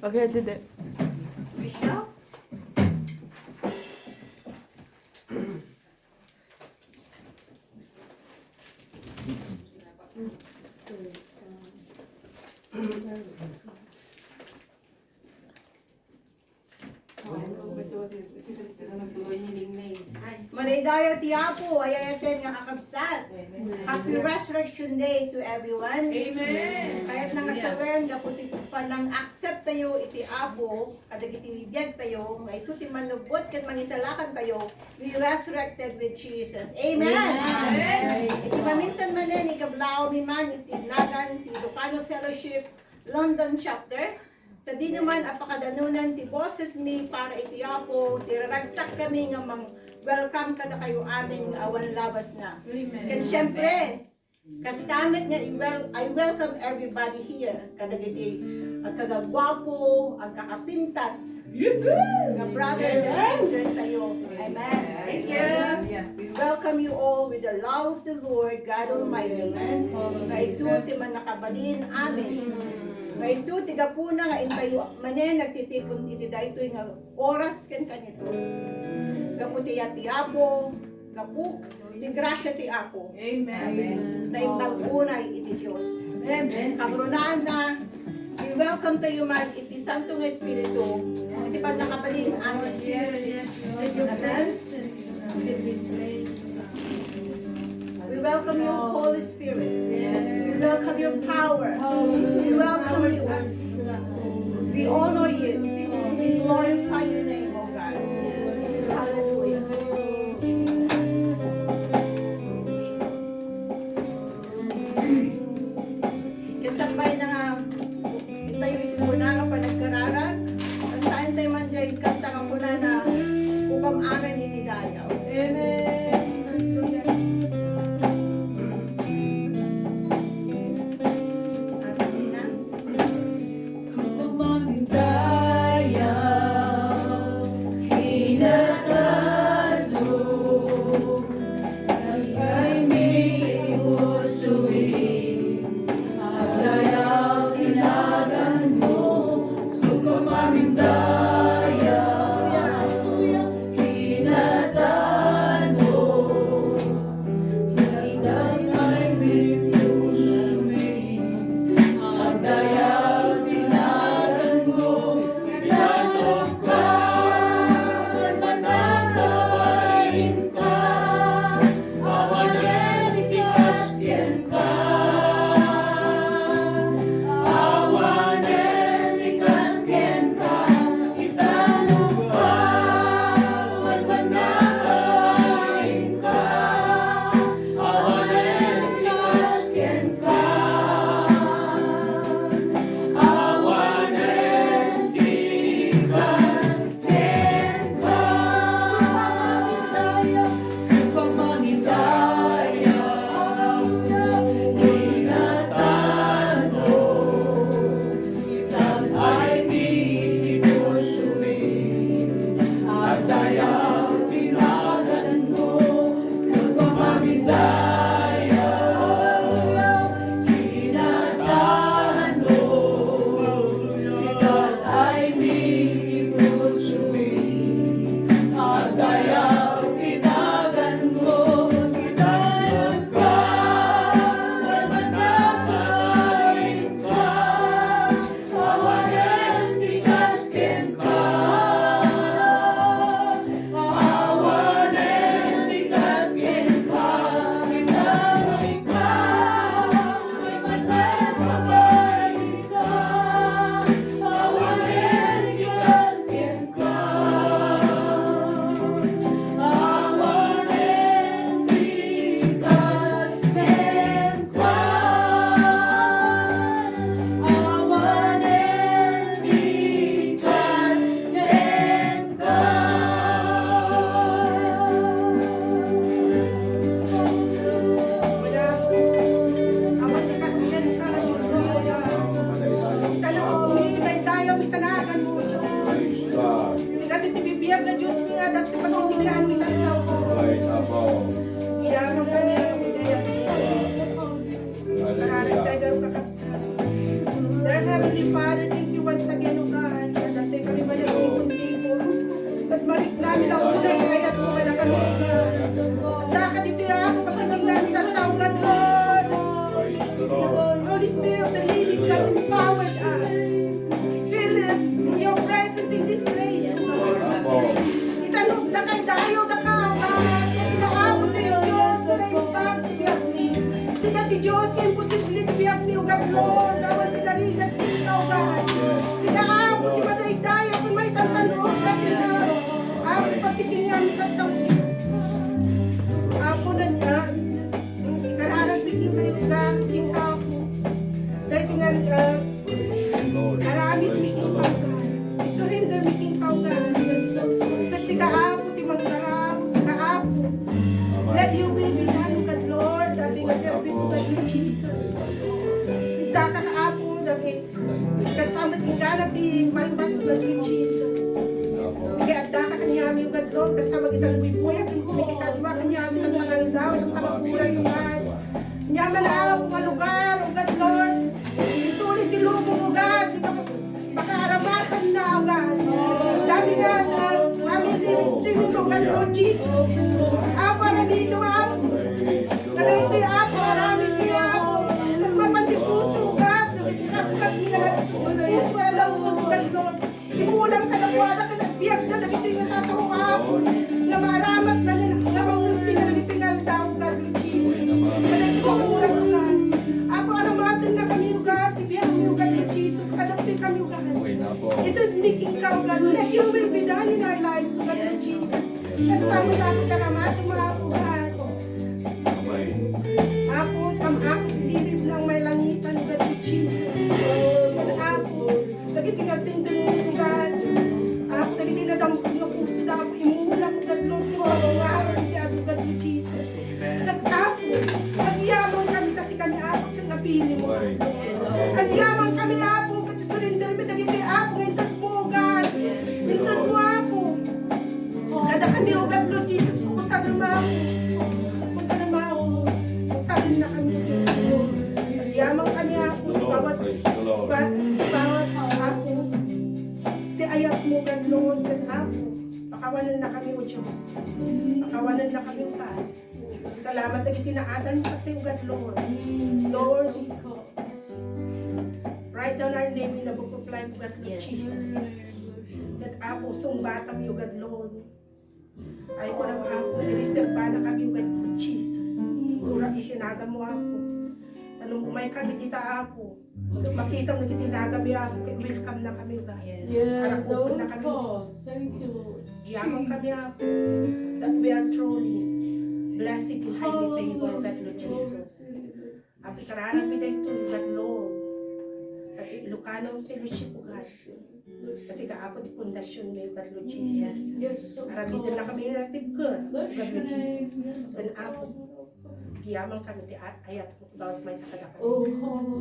Okay, I did it. Michelle? Manaydayo tiyapo, ayayatin nga kakabsat. Happy Resurrection Day to everyone. Amen. Kahit na kasawen, kaputi pa nang accept tayo iti apo, kadag iti biyag tayo, nga isuti manubot, kat manisalakan tayo, we resurrected with Jesus. Amen. Amen. Iti paminsan manen, ikablao mi man, iti lagan, iti Ilocano Fellowship, London chapter. Sa di naman apakadanunan ti boses mi para iti apo, siraragsak kami nga mang welcome kada kayo amin nga awan labas na. Kan syempre, kasi tamit nga I welcome everybody here. Kada giti ang kagagwapo, ang kakapintas, nga brothers and sisters tayo. Amen. Thank you. We welcome you all with the love of the Lord God Almighty. Kaisuti man nakabalin amin. Kaisu tiga puna nga intayo manen nagtitipon iti daytoy nga oras ken kanito. Gaputi ti apo, gapu ti grasya ti apo. Amen. Na impag-unay iti Dios. Amen. Kabrunaan na we welcome tayo man iti Santong Espiritu. Iti pag nakabalin amin. Amen. We welcome you, Holy Spirit. We welcome your power. We welcome you. We honor you. We glorify your name, O God. Hallelujah. Kasabay na nga, tayo ito na nga pa nagkararan. Ang saan tayo man dyan, kanta nga muna na upang amin inidayaw. Amen. Dear Heavenly Father, thank you once again, O God. Diyos, yung posibleng biyag ni Ugat Lord, awan nilaligat ikaw, God. Sila ako, di ba daigdaya, kung may tatanong, kasi na, ako patitingan ka ng Diyos. Ako na niya, kararang bigyan kayo, God, kita ako. Dahil nga, maraming bigyan ka, God. Isurrender bigyan ka, God. Kasi kaapo, di magkaramo, sa kaapo. Let your will be done, God, Lord. Dati nga service, God, in Jesus. Kita ka kaapo, dati kasama kita natin, malbas, God, in Jesus. Kaya at daka kanyami, God, Lord, kasama kitang buhay, kung kumikitadwa, kanyami ng pangaldaw, ng pangapura sa God. Nyaman na ako mga lugar, God, Lord. Ituloy tilubong, God, di ka makaharamatan na, God. Dami nga, aming streaming, God, Lord Jesus. Apa, rami ito, Apo. Kada ito, Apo, rami ito, Apo. Nagmapantipuso, God. Nagkakasat niya na, puso, alam mo, God, Lord. Imulang ka ng wala ka ng biyag na, nagito yung nasasawa, Apo. Na maramat na nila, na mangulpi na nagtingal daw, God, Lord Jesus. Kada ito, mamulang sa God. Apo, aramatin na kami, God. Ibiyag mo, God, Lord Jesus. Kadapin kami, God. Ito, making ka, God. Let your will be done in our lives, God, Lord Jesus. Kasama natin karamatin mo, Apo, God. Apo, ang aking silip ng may langitan, God, Lord Jesus. Apo, nagitingating din mo, God. Apo, nagitinadang ng puso na ako. Imula ko, God, Lord, mawawaran si Apo, God, Lord Jesus. Apo, nagyamang kami kasi kami, Apo, sa napili mo. Nagyamang kami, Apo, kasi surrender mo, nagiging Apo, ngintad mo, God. Ngintad mo, Apo. Kada kami, O God, Lord Jesus, kumusta naman ako. Kumusta naman ako. Kusarin na kami. Nagyamang kami, Apo. Bawat Apo. Di ayat mo, God, Lord, God, Apo. Pakawalan na kami, O Diyos. Pakawalan na kami, O God. Salamat na itinaadan sa iyo, God, Lord. Lord, write down our name in the book of life, God, Lord Jesus. That Apo, sumbata mo, God, Lord. Ay ko ng Apo, nireserva na kami, God, Lord Jesus. Sura, itinaga mo, Apo. Tanong umay kami, kita, Apo. Makita mo, itinaga mo, Apo. Welcome na kami, God. Harakupon na kami, Diyos. Iyamang kami, Apo. That we are truly blessed and highly favored, God, Lord Jesus. At ikararang mi dahito, God, Lord. At Ilocano Fellowship, God. Kasi kaapon di pundasyon ni God, Lord Jesus. Aramitan na kami native good, God, Lord Jesus. Dan apo, giyamang kami di ayat mo bawat may sa kadakan.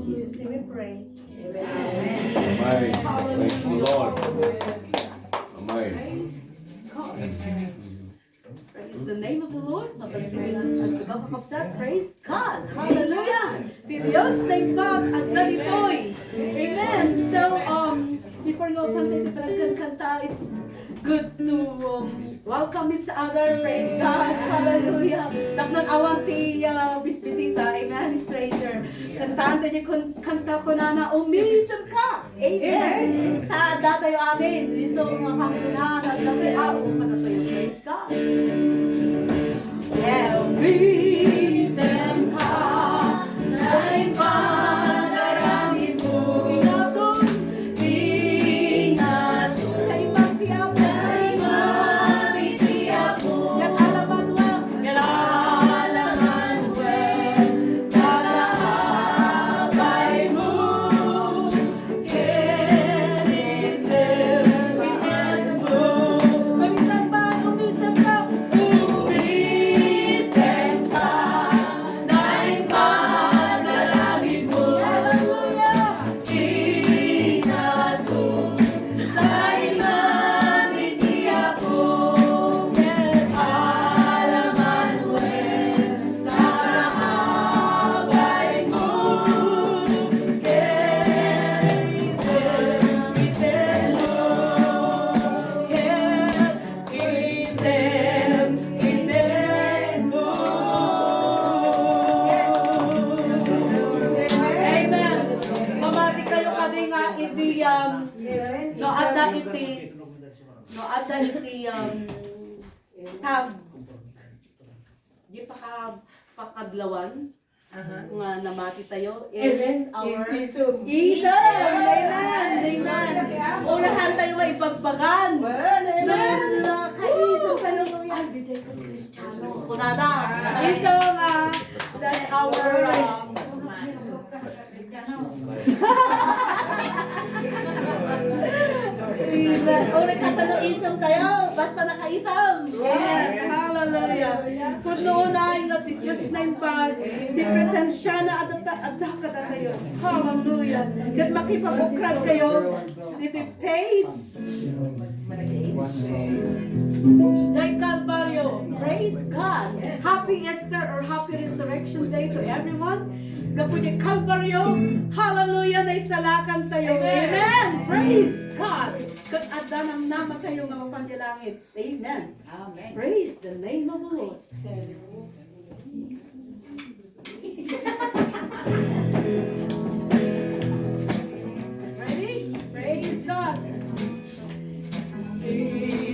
Jesus name we pray. Amen. Amen. Praise the Lord. Amen. Praise the name of the Lord. Praise God. Hallelujah. Diyos thank God at ganito'y. Amen. So, before go kanta, it's good to welcome each other. Praise God. Hallelujah. Taknang awan ti bisbisita. Amen. Stranger. Kantaan tayo kanta ko na umisip ka. Amen. Taada tayo amin. So, makakunan at dati ako ka na tayo. Praise God. Umisip ka. Na'y panaramid mo. Inatong pinatong. Kay magtiap. Kay magtiap mo. Yan alaman mo. Yan alaman mo. Nalaabay mo. Kenisip inan mo. Umisip ka. Umisip ka. Umisip ka. Na'y panaramid mo. Hallelujah. Inatong kay magtiap mo. Alaman mo. Nalaabay mo. Amen. Mamati kayo kadi nga iti no ada iti tag di pakadlawan nga namati tayo Amen. is our Isum. Isang! Amen! Amen! Unahan tayo nga ibagbagan. Amen! Kaisang ka lang mo yan. Bisay ka Kristiyano. Kunada. Isang, that's our, Amen. Uri ka sa isang tayo. Basta nakaisang. Yes. Hallelujah. Kung noon ay nga ti Diyos na yung pag, di presensya na adak ka na tayo. Hallelujah. Kat makipag-ukrad kayo, di page. Jai Calvario. Praise God. Happy Easter or Happy Resurrection Day to everyone. Gapunya Calvario. Hallelujah. Na isalakan tayo. Amen. Praise God. Kat adanang nama tayo nga mapanjalangit. Amen. Amen. Praise the name of the Lord. Ready? Praise God.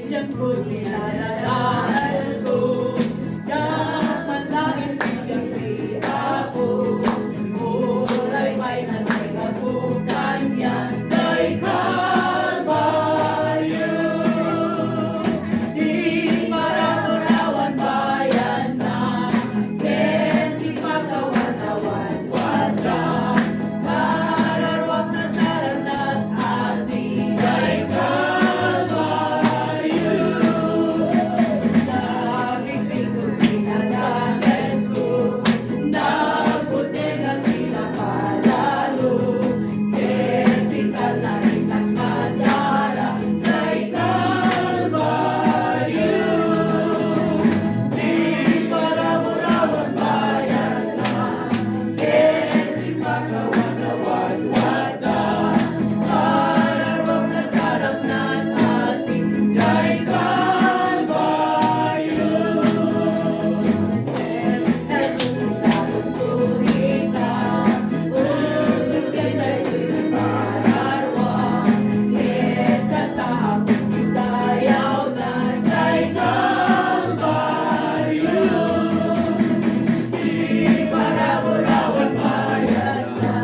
Diyan ko nilalalaal ko, diyan malangin bigang ako. Mulay may nagagabutan yan, kay Calvario. Di mararawan bayan na, di pagkawan-awan wala. Kararwak na saranat asin, kay Calvario. Nagiging ko pinadanes ko, nagputin ang pinapalalo. Epital na rin ang masarap, kay Calvario. Di mararawan bayan na, di pagkawan-awan wala. Kararwak na sarap ng asin, kay Calvario. Jesus ilawang turita, usok kay daytoy mararwa. Katahapon dayaw na, kay Calvario. Di mararawan bayan na,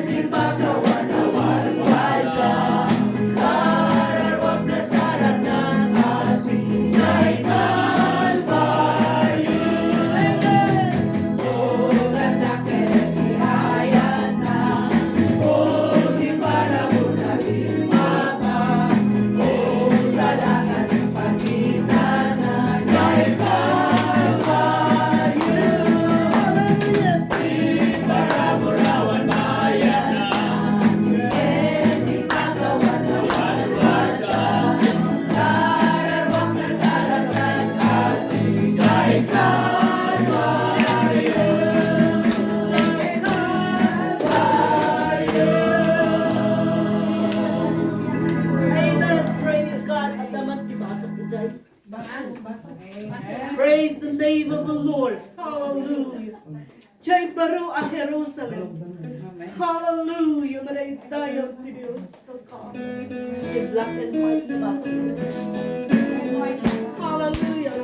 di pagkawan-awan wala. Kararwak na sarap ng asin, kay Calvario. O ganda kaya na, o di para mo na limama, o sa lahat ng pangitanan, kay Calvario. Di para mo rawan bayan na, di pagkawan-awan wala. Kararwak na sarap ng asin, kay Calvario. Amen. Praise God. At naman, ipasok ko dyan. Praise the name of the Lord. Hallelujah. Jai Baru ang Jerusalem. Hallelujah. Maray tayo, Diyos. So calm. Yung black and white, ipasok ko dyan. Hallelujah.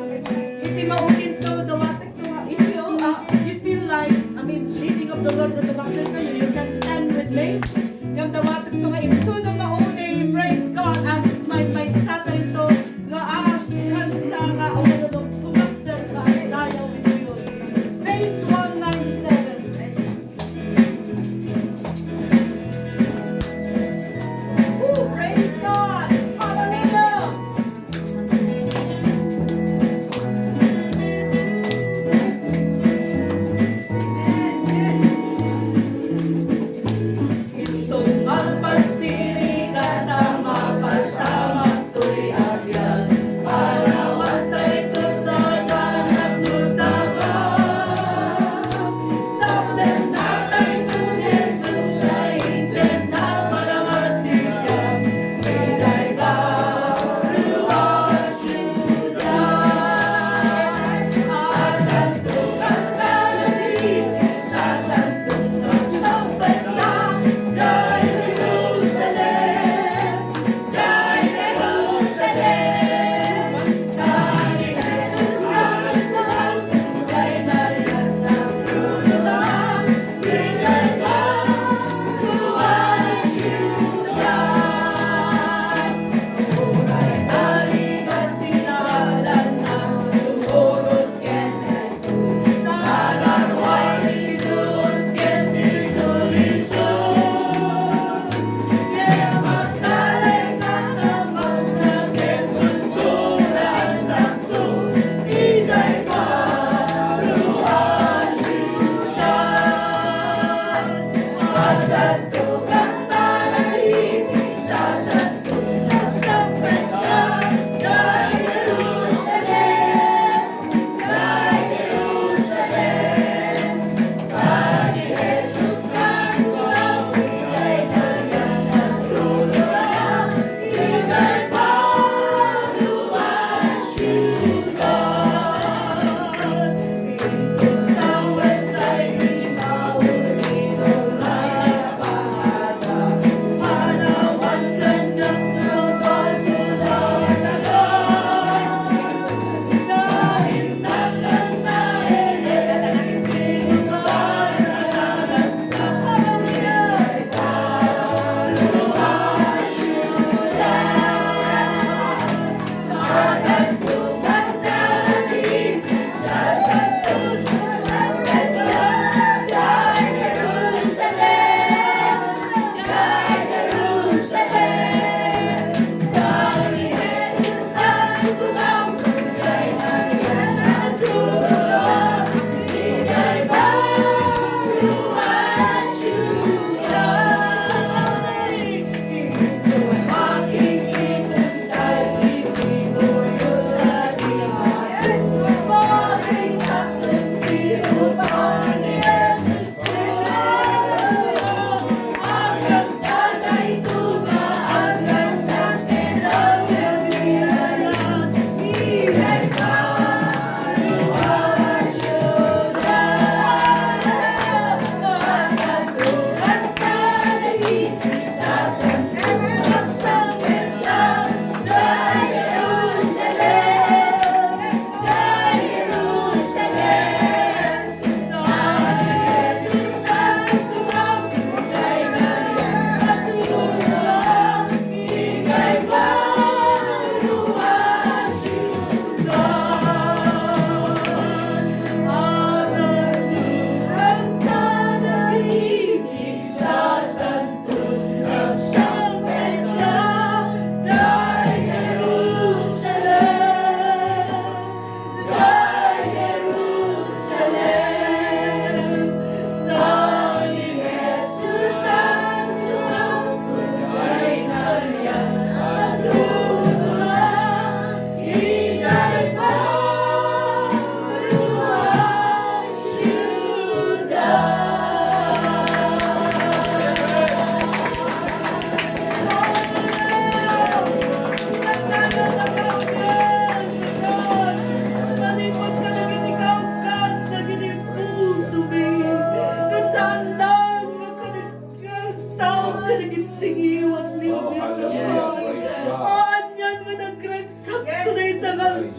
Iti mautin to, dawatek to nga. If you like, leading of the Lord at the back kayo, you can stand with me. Yung dawatek to nga, ito na mauni, praise God. At may satay to, nga kanta nga, o na nung pumakter ka, dayaw ito yun. Page 197. Woo, praise God. Hallelujah.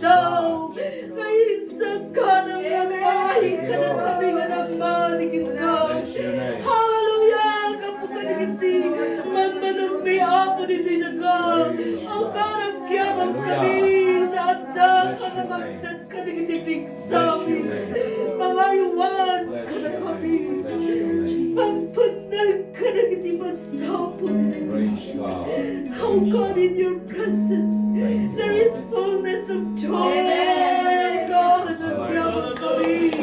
daw. Kainsan ka ng nagmahing ka na kami nga nagmaligid ka. Hallelujah! Kapo ka nagisi. Magmanong may apo ni Sinaga. Ang karang kiyamang kami. Naanda ka na magdas ka nagitibig sa amin. Pangayuan ka na kami. Pagpanag ka nagitibig sa amin. Praise God. Oh God, in your presence, there is fullness of joy. Oh God, and the love of kami.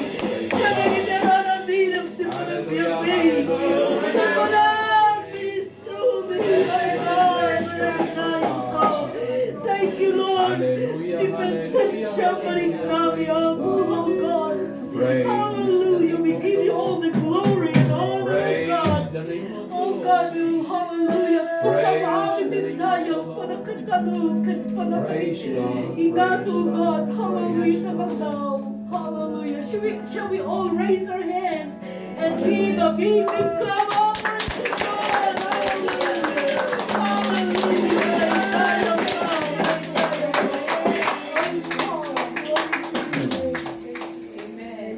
Kanagitaran ang dilam sa panagbiyamin. Walang ministro, may lives and lives ko. Thank you, Lord. Ipasensya pa rin kami, oh God. Hallelujah, we give you all the glory and honor, oh God. Oh God, hallelujah. Pagkakaamin din tayo, panagkatalukan, panagkatalukan. Igato, God, hallelujah sa magdaw. Hallelujah. Shall we all raise our hands and give a big clap offering to God? Hallelujah. Hallelujah.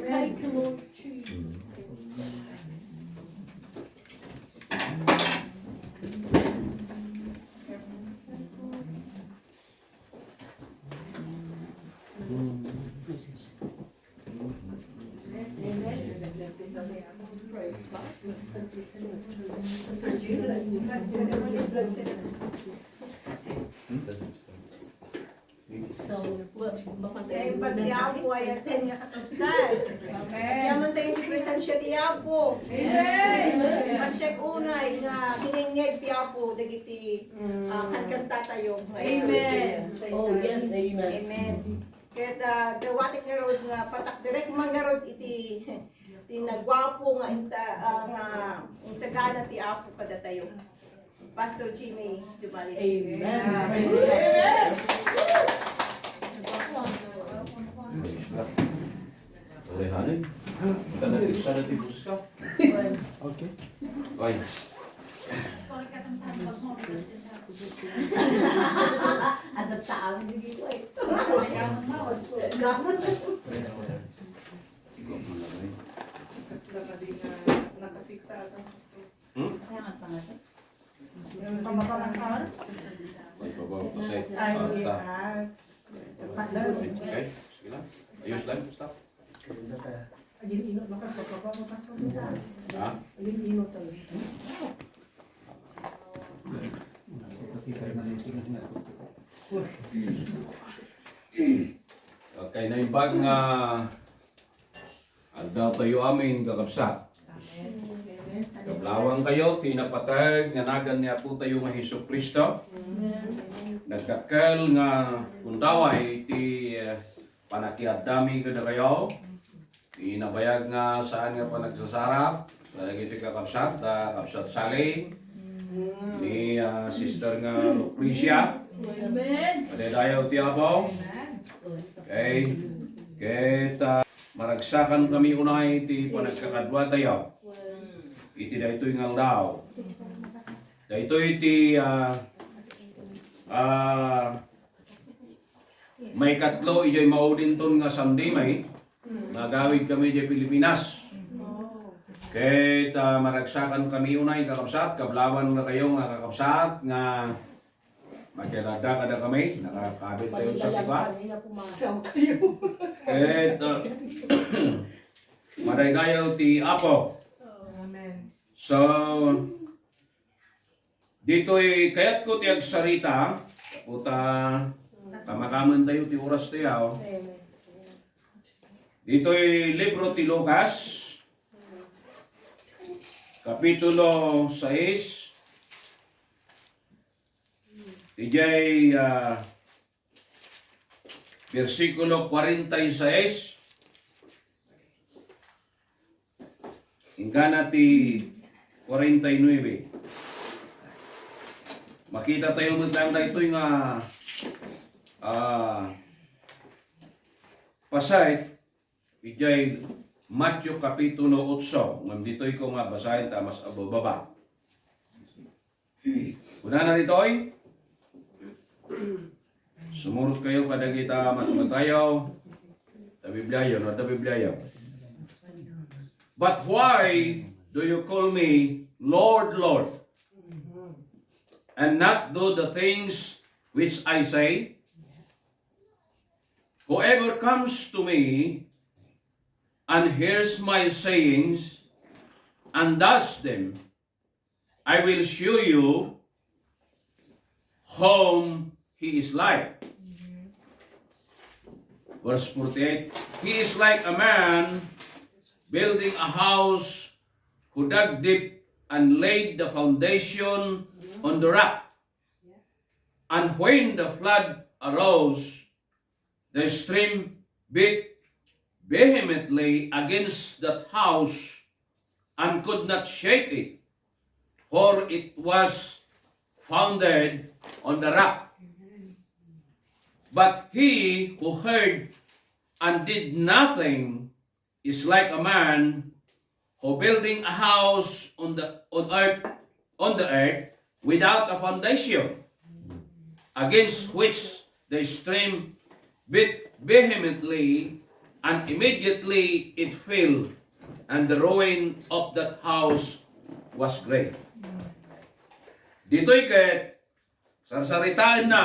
Thank you, Lord Jesus. So, baka Kaya pag Diapo ay atin nga katapsan. Kaya man tayo ni presensya Diapo. At check unay nga kiningnig Diapo dagiti kankanta tayo. Amen. Oh, yes, amen. Amen. Kaya dawatik nga rod nga patak direct man nga rod iti nagwapo nga insagana ti Apo kada tayo. Pastor Jimmy Dumalis. Amen. Boleh hanin? Sana di khusus kau? Okay. Baik. Ada tao hindi ko eh. Baik, bawa pasai. Okay, sige lang. Ayos lang, stop. Ha? Okay, naimbag nga daw tayo amin kakabsat. Kablawang kayo, tinapatag, nganagan niya po tayo nga Hesus Kristo. Nagdakkel nga kundaway ti panakiadami kada kayo. Inabayag nga saan nga pa nagsasarap. Sa nagiti kakabsat, kabsat saling. Ni sister nga Lucrecia. Amen. Padadayaw ti Abaw. Okay. Kita maragsakan kami unay ti panagkakadwa tayo. Iti daytoy nga daw. Daytoy ti may katlo ijay maudinton nga Sunday nagawid kami di Pilipinas. Kita maragsakan kami unay kakabsat, kablawan na kayo nga kakabsat nga magkirada kada kami, nakakabit tayo sa tiba. Madaydayaw ti Apo. So, dito'y kayat ko ti agsarita, puta, kamakaman tayo ti oras tayo. Dito'y libro ti Lucas, Kapitulo 6, ijay versikulo 46, hingga ti 49. Makita tayo magtang na ito yung pasay, ijay Matthew Kapitulo 8. Ngam dito'y ko nga basahin tamas abababa. Una na dito'y. Sumurot kayo kada kita matmatayaw. Ta Biblia no, ta Biblia. But why do you call me Lord, Lord, and not do the things which I say? Whoever comes to me and hears my sayings and does them, I will show you whom he is like. Verse 48, he is like a man building a house who dug deep and laid the foundation on the rock. And when the flood arose, the stream beat vehemently against that house and could not shake it, for it was founded on the rock. But he who heard and did nothing is like a man who building a house on the earth without a foundation, against which the stream beat vehemently, and immediately it fell, and the ruin of that house was great. Dito'y ket sarsaritaan na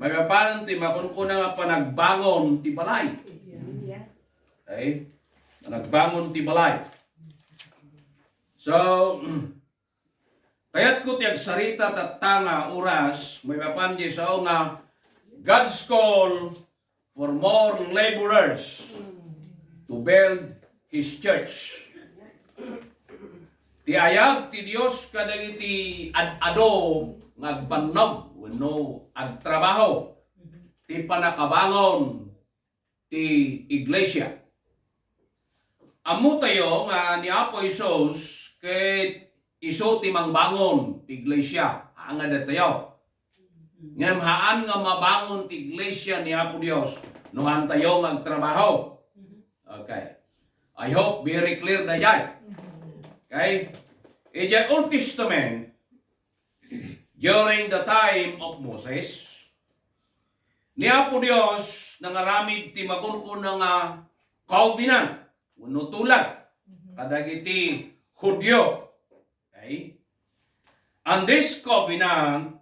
may mapanan ti makunkuna nga panagbangon ti balay. Okay? Panagbangon ti balay. So, kaya't ko tiyag sarita tatanga oras, may mapan di sa nga God's call for more laborers to build His church. Ti ayag ti Dios kadagiti ad-ado ngagbannog wenno agtrabaho ti panakabangon ti iglesia. Amo tayo nga ni Apo Isos ket iso ti mangbangon ti iglesia anga tayo. Ngem haan nga mabangon ti iglesia ni Apo Dios nuhan tayo magtrabaho. Okay. I hope very clear na yan. Okay? In the Old Testament, during the time of Moses, ni Apo Dios nangaramid ti makunkun nga covenant, unutulad, kadagiti Hudyo. Okay? And this covenant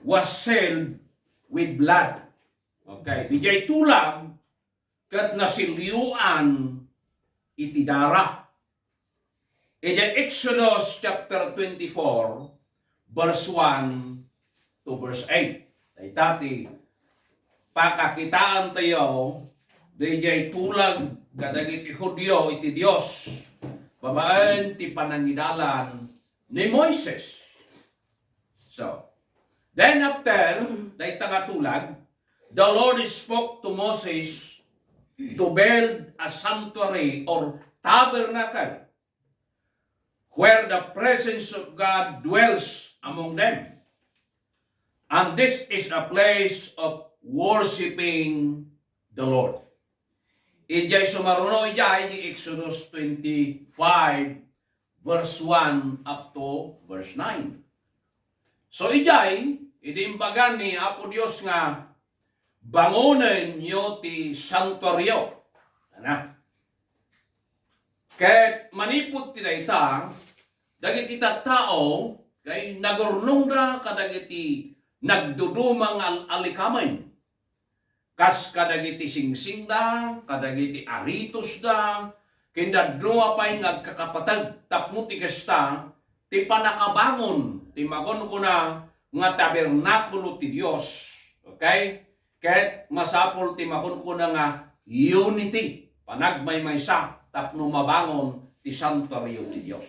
was sealed with blood. Okay? Di jay tulag kat nasilyuan iti dara. In Exodus chapter 24, verse 1 to verse 8. Daytati, pakakitaan tayo, dayjay tulag kadagiti Hudyo iti Dios, babaan ti panangidalan ni Moises. So, then after, dayta tulag, the Lord spoke to Moses to build a sanctuary or tabernacle where the presence of God dwells among them. And this is a place of worshiping the Lord. Ijay sumaruno ijay di Exodus 25 verse 1 up to verse 9. So ijay, idimbagan ni Apo Dios nga bangunan nyo ti sanctuaryo. Ana? Ket manipot ti dayta, dagiti tattao, kay nagurnong ra kadagiti nagdudumang alikamen. Kas kadagiti singsing da, kadagiti aritos da, kindadrua pa'y ngagkakapatag, tapno ti kasta, ti panakabangon, ti magon ko na nga tabernakulo ti Dios. Okay? Ket masapol ti makon ko na nga unity, panagmaymaysa, tapno mabangon ti sanctuaryo ti Dios.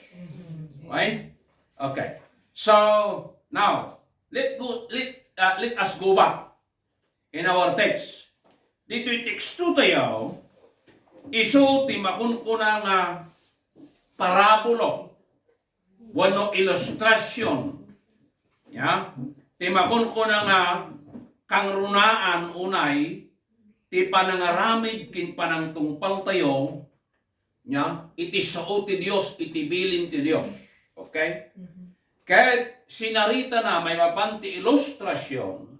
Right? Okay. So now let us go back in our text. Dito text 2 tayo, iso ti makon ko na nga parabulo, wano ilustrasyon. Ya? Ti makon ko na nga kang runaan unay ti panangaramid kin panangtungpal tayo nya iti sao ti Dios iti bilin ti Dios. Okay? Kahit sinarita na may mapanti ilustrasyon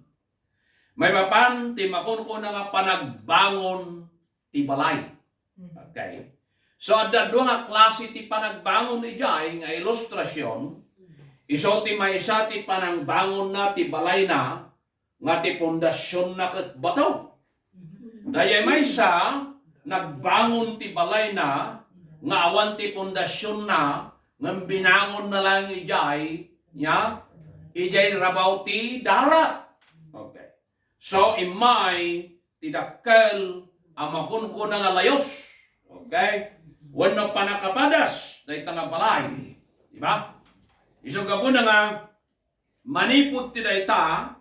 May mapan, ti makon ko na nga panagbangon ti balay. Okay? So, ada dua nga klase ti panagbangon ni Jai, nga ilustrasyon, iso ti maysa ti panagbangon na ti balay na, nga ti pundasyon na ket bato. Daya maysa, nagbangon ti balay na, nga awan ti pundasyon na, nga binangon na lang ijay, nya, ijay rabaw ti darat. Okay. So, imay, ti dakkel, amakon ko na nga layos. Okay? Wano pa nakapadas, dahi nga balay. Diba? Iso ka po na nga, manipod ti dayta,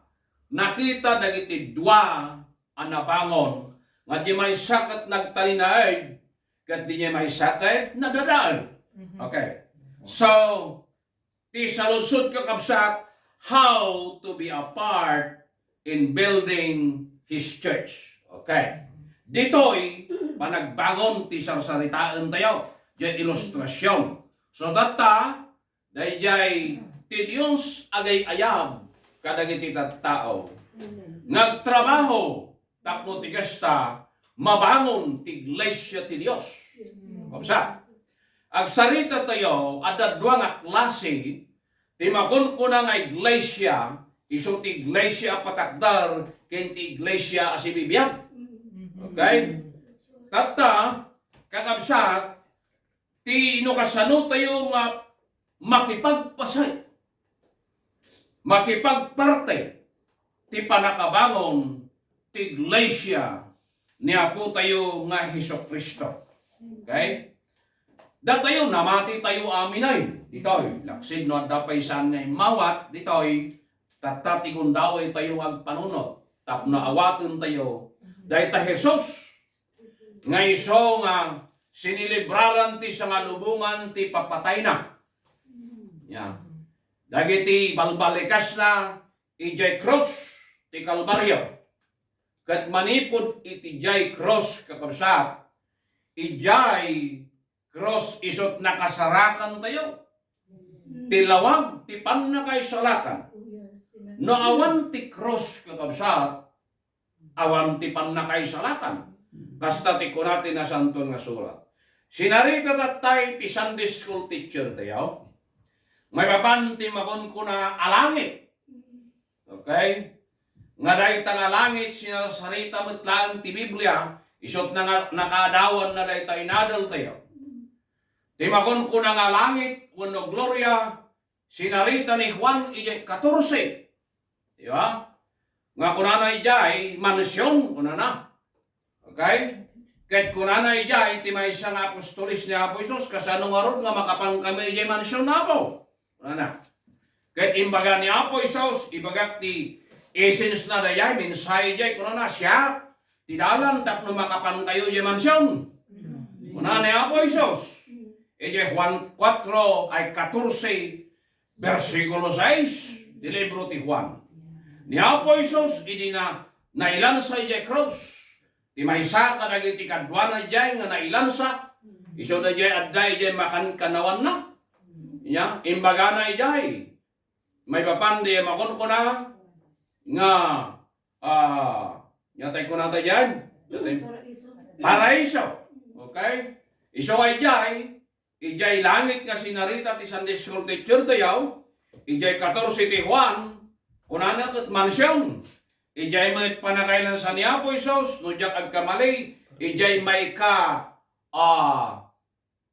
nakita dagiti dua ang nabangon, nga di may sakit nagtalinaid, kat di niya may sakit nadadaan. Okay. So, ti salusod ka kapsat, how to be a part in building His church. Okay. Dito'y panagbangon ti sarsaritaan tayo. Diyan ilustrasyon. So, data, dahil ti Diyos agay ayab kadagiti tao. Nagtrabaho, tapno ti gasta, mabangon ti iglesia ti Diyos. Kapsa, agsarita tayo, ada dua nga klase, ti makon ko na nga iglesia, iso ti iglesia patakdar, ken ti iglesia asibibiyag. Okay? Tata, kakabsat, ti inukasano tayo nga makipagpasay, makipagparte, ti panakabangon, ti iglesia, niya po tayo nga Hesus Kristo. Okay? Datayo, namati tayo aminay. Dito'y, laksid no, dapay saan ngay mawat, dito'y, tatatigon daway tayo agpanunot. Tapno awatin tayo, dahil ta Jesus, nga iso nga sinilibraran ti sa nga lubungan ti papatay na. Yeah. Dagiti balbalikas na ijay cross ti Kalbaryo. Kat manipod iti jay cross kakabsat, ijay cross isot nakasarakan tayo. Tilawag ti pannakay salakan. No awan ti cross kakabsat, awan ti pannakay salakan. Kasta ti kunati na santon nga surat. Sinarita tatay ti Sunday school teacher tayo. May babanti makon ko na alangit. Okay? Nga dahi nga langit, sinasarita matlaan ti Biblia, isot na nga nakadawan na dahi tayo inadal tayo. Ti makon ko na nga langit, wano gloria, sinarita ni Juan ijay 14. Diba? Nga kunana ijay, mansyon, kunana. Okay? Kahit kunana ijay, ti may isang apostolis ni Apo Isus, kasano nga ron nga makapang kami ijay mansyon na po. Kunana. Kahit imbaga ni Apo Isus, ibagak ti essence na dayay, minsay ijay, kunana siya, tidalan tapno makapan kayo ijay mansyon. Kunana ni Apo Isus. Ijay Juan 4 ay 14, versikulo 6, di libro ti Juan. Ni Apo Isus, idi na nailansa ijay cross. Ti maysa ka dagiti kadwa na ijay nga nailansa. Iso na ijay adday ijay makan kanawan na. Nya, imbaga na ijay. May papandi makon ko na nga yatay ko na tayo dyan. Paraiso. Okay? Iso ay ijay langit nga sinarita ti Sunday school teacher tayo. Ijay 14 ti Juan. Kunana kat mansyon. Ijay may panakailan sa niya po Isos, no jak agkamali, ijay may ka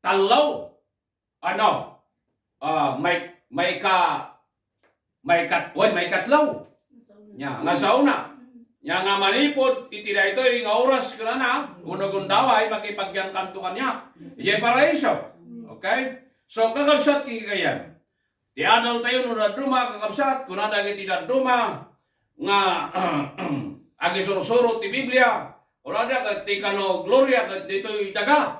talaw. Ano? May katlaw. Nya, nga sauna. Nya nga manipod, itida ito yung oras ko na unagundaway, makipagyan kantukan niya. Ijay paraiso. Okay? So, kakabsat kikayan. Ti adal tayo no daduma kakabsat, kuna dagiti daduma, nga agi sursuro ti Biblia orada ket ti kano gloria ket ditoy daga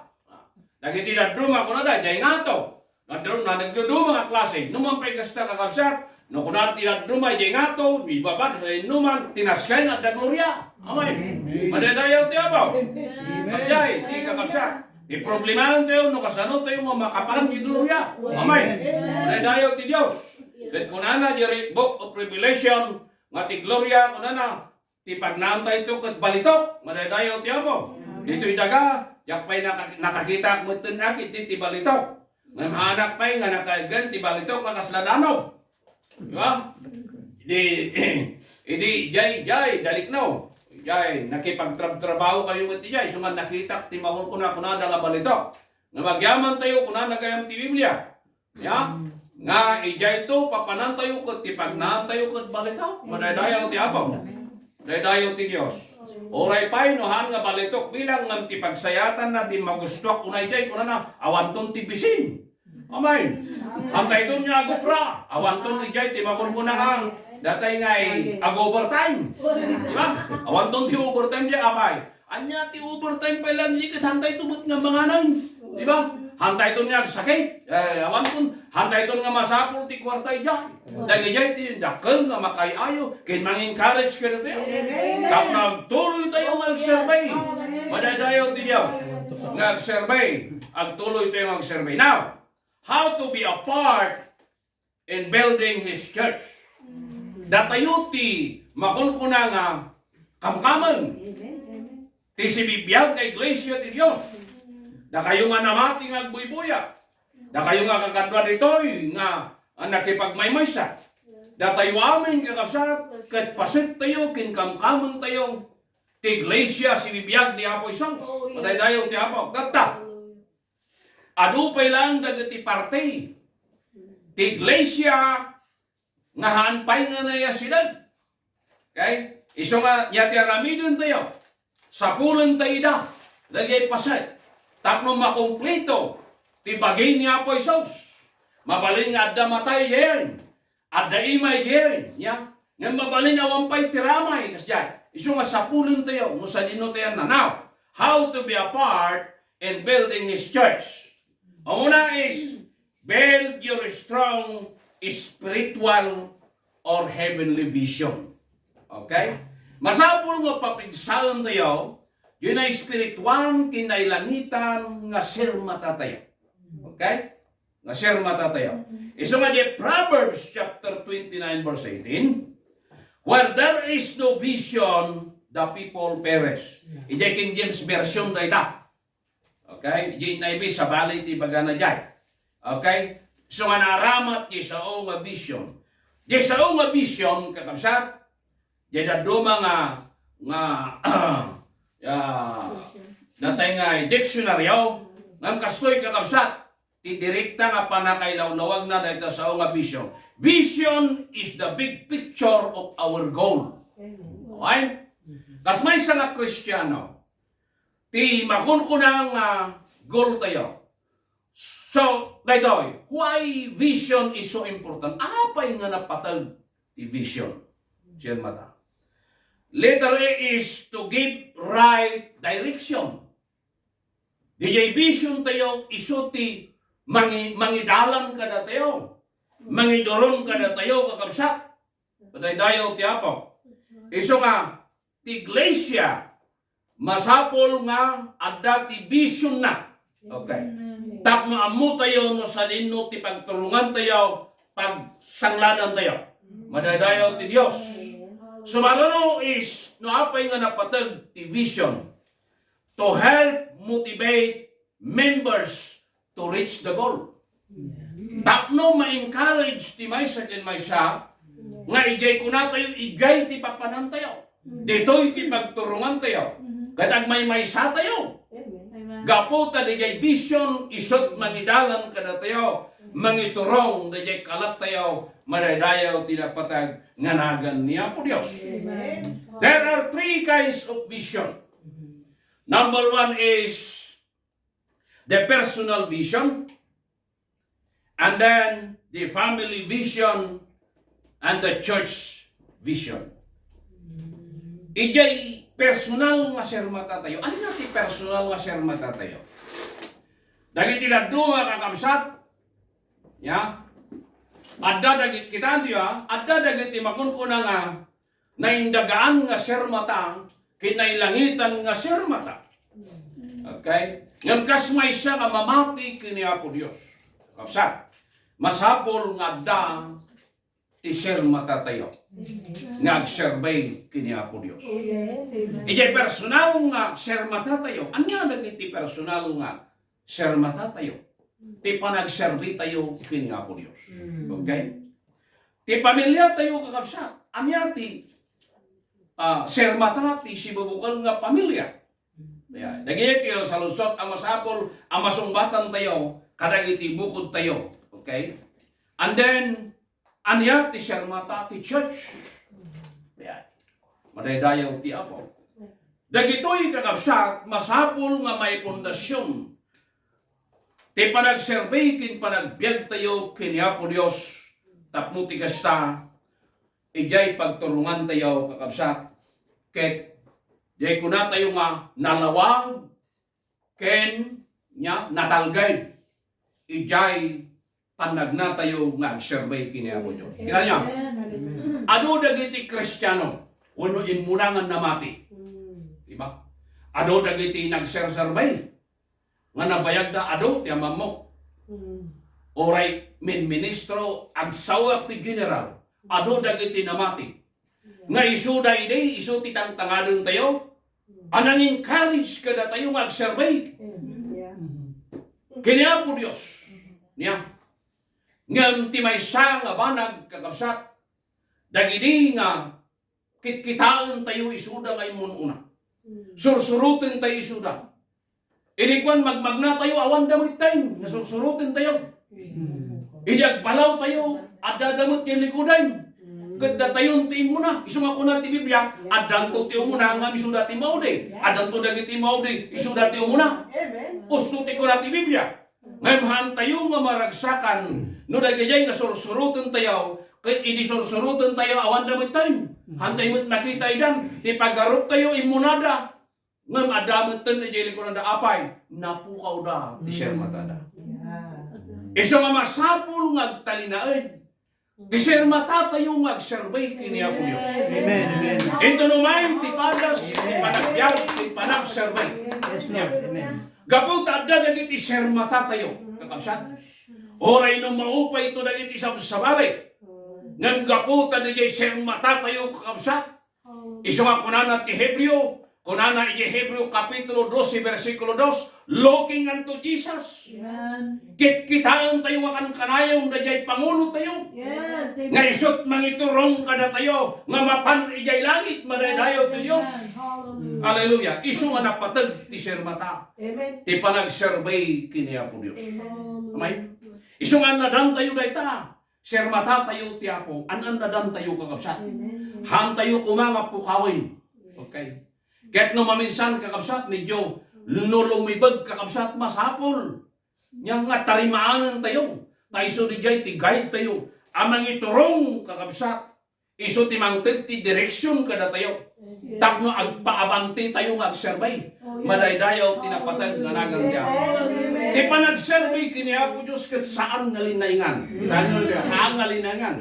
dagiti daduma kunada jay ngato nadrum na nagduduma nga klase numan pay kasta kakabsat no kunada ti daduma jay ngato bibabad sa inuman tinasken at da gloria amen madadayaw ti abaw kasay ti kakabsat ti problemahan tayo no kasano tayo makapan ti gloria amen madadayaw ti Dios ket kunana di book of Revelation nga ti gloria kunana ti pagnantay to ket balitok, madadayo ti Apo. Dito'y daga, yak pa'y nakakita mo ito nakit ti balitok. Ngam anak pa'y nga nakagan ti balitok kakasladanaw. Di ba? Idi, jay, daliknaw. Jay, nakipagtrabaho kayo mo ti jay. So nga nakita ti mahon ko na nga balitok. Nga magyaman tayo kuna nagayam ti Biblia. Ya? Nga ijay to, papanan tayo kat ti pagnan tayo kat balitok. Madadayo ti Apo. Madadayo ti Diyos. Oray pa'y nohan nga balitok bilang ng tipagsayatan na di magustuak unay jay kuna na awanton ti bisin. Amen. Hantay to niya agupra. Awanton ni jay ti makon kuna nga datay ngay ag-overtime. Di ba? Awanton ti overtime jay abay. Anya ti overtime pa lang di kat hantay tubot nga mga nan. Di ba? Hantay to niya sakit. Awanton hantay to nga masapol ti kwartay jay. Dagi jay ti dakkel nga makayayo ken mang-encourage ka na tayo. Kap nagtuloy tayo mag-survey. Madadayo ti Diyos. Nag-survey. Agtuloy tayo mag-survey. Now, how to be a part in building His church. Datayo ti makunkuna nga kamkaman. Ti sibibiyag na iglesia ti Diyos. Da kayo nga namati nga agbuybuya. Da kayo nga kakadwa ditoy nga nakipagmaymaysa. Da tayo amin kakabsat kat pasit tayo kinkamkamon tayo ti iglesia sibibiyag ni Apo Isang. Madaydayo ti Apo. Data. Adupay lang dagiti parte. Ti iglesia nga hanpay nga naya sila. Okay? Iso nga yati aramidon tayo. Sapulan tayo da. Lagay pasit. Tapno makumplito. Ti bagay ni Apo Isos. Mabalin nga adda matay yerin. Adda imay yerin. Ya? Nga mabalin awampay tiramay. Kasya. Iso nga sapulan tayo. Musa dino tayo na. Now, how to be a part in building His church. Ang una is, build your strong spiritual or heavenly vision. Okay? Masapul nga papigsalan tayo, yun ay spiritual kinailangitan nga sirmata tayo. Okay? Nga sirmata tayo. Iso nga di Proverbs chapter 29 verse 18, where there is no vision, the people perish. Ijay King James Version da ita. Okay? Ijay naibis sa balay ti bagana jay. Okay? So nga naramat di sa o nga vision. Di sa o nga vision, kakabsat, di da duma datay nga dictionaryo, ngam kastoy kakabsat, ti direkta nga panakailawlawag na dahil sa o nga vision. Vision is the big picture of our goal. Okay? Kas may sa nga Kristiyano, ti makunkunang goal tayo. So, daytoy, why vision is so important? Apay nga napatag ti vision. Siyan mata. Letter A is to give right direction. DJ vision tayo, iso ti mangidalan ka na tayo. Mangidoron ka na tayo, kakabsat. Patay dayo ti Apo. Iso nga, ti iglesia, masapol nga, adda ti vision na. Okay. Tap nga amu tayo, no sa dinno ti pagtulungan tayo, pagsangladan tayo. Madadayo ti Diyos. So marano is, no apay nga napatag ti vision, to help motivate members to reach the goal. Tapno ma-encourage ti maysa ken maysa, nga ijay kuna tayo, ijay ti papanan tayo. Dito'y ti pagturungan tayo. Katag may maysa tayo. Gapo ta dijay vision, isot mangidalan kada tayo, mangiturong dijay kalat tayo, madadayaw tinapatag nganagan niya po Diyos. There are three kinds of vision. Number one is the personal vision, and then the family vision, and the church vision. Ijay personal nga sermata tayo. Ano natin personal nga sermata tayo? Dagiti laddo nga kakabsat, ya? Adda dagiti kita antiyo, adda dagiti makunkuna nga naindagaan nga sermata, kinailangitan nga sermata. Okay? Ngam kasmay siya nga mamati kini Apo Dios. Kapsat, masapol nga adda ti sermata tayo. Nga agserbay kini Apo Dios. Yes. Ijay personal nga sermata tayo. Anya dagiti personal nga sermata tayo. Ti panagserbi tayo kini Apo Dios. Okay? Ti pamilya tayo kakabsat. Anya ti sermata ti sibubukal nga pamilya. Dagiti tayo sa lusot ang masapol, ang masumbatan tayo, kadagiti bukod tayo. Okay? And then, anya ti sermata ti church. Madaydayaw ti Apo. Dagitoy kakabsat, masapol nga may pundasyon. Ti panagserbay kin panagbiag tayo kini Apo Dios. Tapno ti kasta, ijay pagtulungan tayo kakabsat. Ket jay kuna tayo nga nalawag ken nya natalgay. Ijay panagna tayo nga agserbay kini Apo Dios. Kita niya? Ado dagiti Kristiyano, uno imunangan na mati. Diba? Ado dagiti nagserserbay. Nga nabayag na ado ti amam mo. Oray ministro agsawak ti general. Ado dagiti namati. Nga isuda ide isu ti tangtangadon tayo. Anang encourage kada tayo magserbay. Kini Apo Dios. Niya. Ngam ti maysa nga banag kakabsat. Dagiti nga kitkitaan tayo isuda ngay mununa. Sursurutin tayo isuda. Irikwan magmagna tayo awan damit tayo. Nasursurutin tayo. Idagbalaw tayo at dadamot yung likudan. Kada tayo tiin mo na. Isung ako na ti Biblia. At danto tiyo mo na nga isuda ti maude. At danto dagiti maude. Isuda tiyo mo na. Ustuti ko na ti Biblia. Ngayon tayo nga maragsakan. No dagijay nga sursurutin tayo. Kahit inisursurutin tayo awan damit tayo. Hantay mo't nakita idan. Di pagarup tayo imunada. Ngam adamot tayo na jayli ko na apay. Napukaw da. Di sermata da. Iso nga masapul ngagtalinaid. Di sermata tayo ngagserbay kini Apo Dios. Amen, amen. Ito naman, ti padas, ti panagbiag, ti panagserbay. Yes, Lord. Amen. Gapot adda dagiti sermata tayo. Kakabsat. Oray nung maupay ito dagiti sabsabali. Ngam gapot adda di sermata tayo kakabsat. Iso nga kunana ti Hebreo. Kunana iti Hebreo Kapitulo 12, versikulo 2, looking unto Jesus. Kitkitaan tayo nga kanayong na jay pangulo tayo. Yes. Nga isot mangiturong kada tayo, nga mapan ijay langit, madaydayo ti Diyos. Hallelujah. Iso nga napatag ti sermata. Amen. Ti panagserbay kini Apo Dios. Amay? Iso nga nadan tayo dayta. Sermata tayo ti Apo. Anan nadan tayo kakabsat. Han tayo kumanga pukawin. Okay. Kahit no maminsan kakabsat, medyo lumibag kakabsat masapol. Yang nga tarimaanan tayo. Tayo di jay ti guide tayo. Amang iturong kakabsat. Iso ti mangted ti direksyon kada tayo. Tapno agpaabante tayo nga agserbay. Madaydayaw tinapatag nga nagang tiyan. Ti panagserbay kini Apo Diyos kat saan nga linaingan. Kita nyo haang nga linaingan.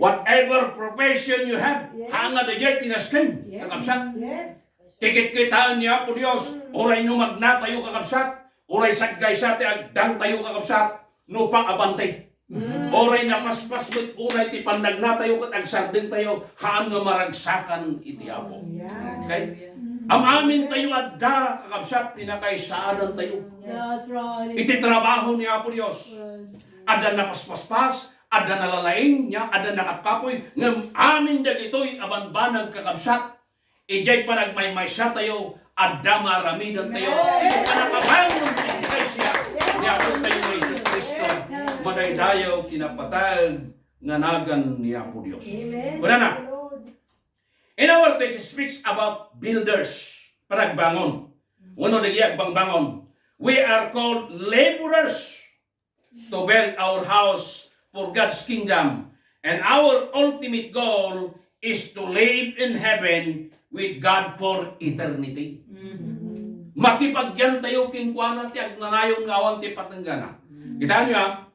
Whatever profession you have, haang nga dayay tinaskin. Kakabsat. Tikit-kitaan niya Apo Diyos. Oray no magna tayo kakabsat. Oray saggay sa ti agdang tayo kakabsat. No pang abante. Oray napaspas mit unay ti pandagna tayo kat agsardin tayo. Haan nga maragsakan iti Apo. Okay? Amin tayo adda kakabsat tinakaysaadan tayo. That's right. Iti trabaho ni Apo Diyos. Ada napaspaspas, ada nalalaing niya, ada nakapkapoy. Ngam amin dagitoy abanbanag kakabsat. Ijay panagmaymaysa tayo, adda maramidan tayo. Panakabangon sa Iglesia, ni Apo tayo ni Jesus Cristo. Madaydayaw kinapatag nga nagan ni Apo Diyos. Kuna na. In our text, it speaks about builders. Panagbangon. Uno nagyag bangbangon. We are called laborers to build our house for God's kingdom. And our ultimate goal is to live in heaven with God for eternity. Makipagyan tayo kinkwana ti agnanayon nga awan ti patenggana. Kita niyo ha?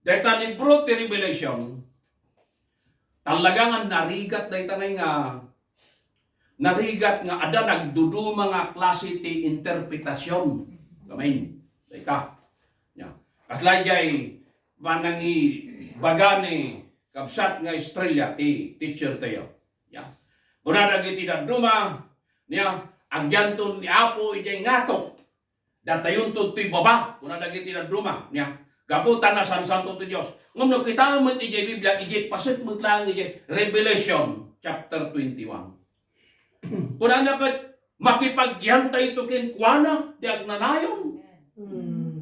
Dahil libro ti Revelation, talagang narigat na itanay nga narigat nga ada nagdudu mga klase ti interpretasyon. Kamain. Dahil ka. Kaslay jay manangi bagani kabsat nga estrella ti teacher tayo. Ya. Kunada giti daduma niya agyanton ni Apo ijay ngato. Datayon to ti baba kunada giti daduma niya. Gabutan na santo ti Dios. Ngum no kita met ijay Biblia ijay paset met lang ijay Revelation chapter 21. Kunada ket makipagyantay to ken kuana di agnanayon.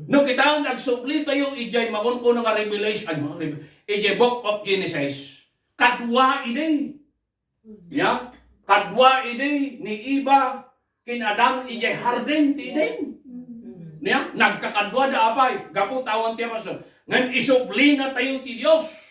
No kita ang nagsupli tayo ijay magun ko nga Revelation ijay Book of Genesis. Kadwa ide. Ya, kadwa ide ni Iba kin Adam ijay harden ti ide. Ya, nagkakadwa da apay gapu tawon ti pasto. Ngan isupli na tayo ti Dios.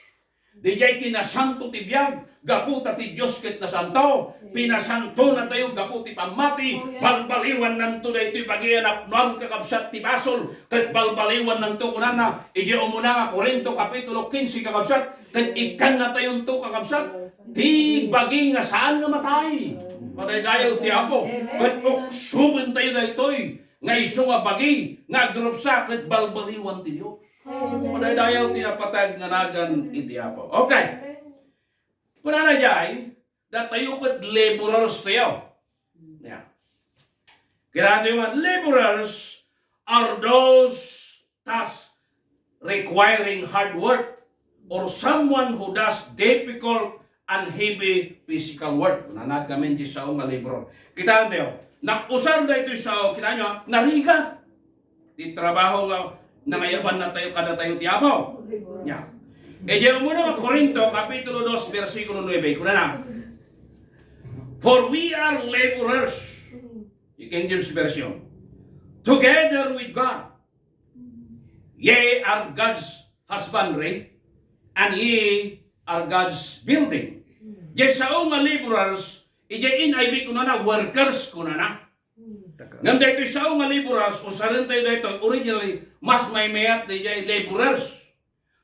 Dijay kinasanto ti biyag gapu ta ti Dios ket na santo. Pinasanto na tayo gapu ti pamati. Balbaliwan nanto daytoy pagianap non kakabsat ti basol. Ket balbaliwan nanto kunana ijay umuna nga Korinto kapitulo 15 kakabsat. Ket ikan na tayo to kakabsat. Ti bagi nga saan nga matay. Madaydayaw ti Apo. Ket uksubin tayo daytoy nga isu nga bagi nga grupsa ket balbaliwan ti Dios. Madaydayaw ti napatag nga nagan iti Apo. Okay. Kunana jay datayo ket laborers tayo. Yeah. Kaya nga laborers are those tasks requiring hard work or someone who does difficult and heavy physical work. Nanad kami di sa nga laborer. Kita tayo. Nakusar na ito sa kita nyo, narigat. Di trabaho nga nangayaban na tayo kada tayo ti Apo. Yeah. E diyan mo na Korinto, kapitulo 2, versikulo 9. Kuna na. For we are laborers. King James Version. Together with God. Ye are God's husbandry, and ye are God's building. Diyan sa nga laborers, ijay NIV kuna na, workers kuna na. Ngam dito sa nga laborers, usarin tayo dito, originally, mas may mayat ijay laborers.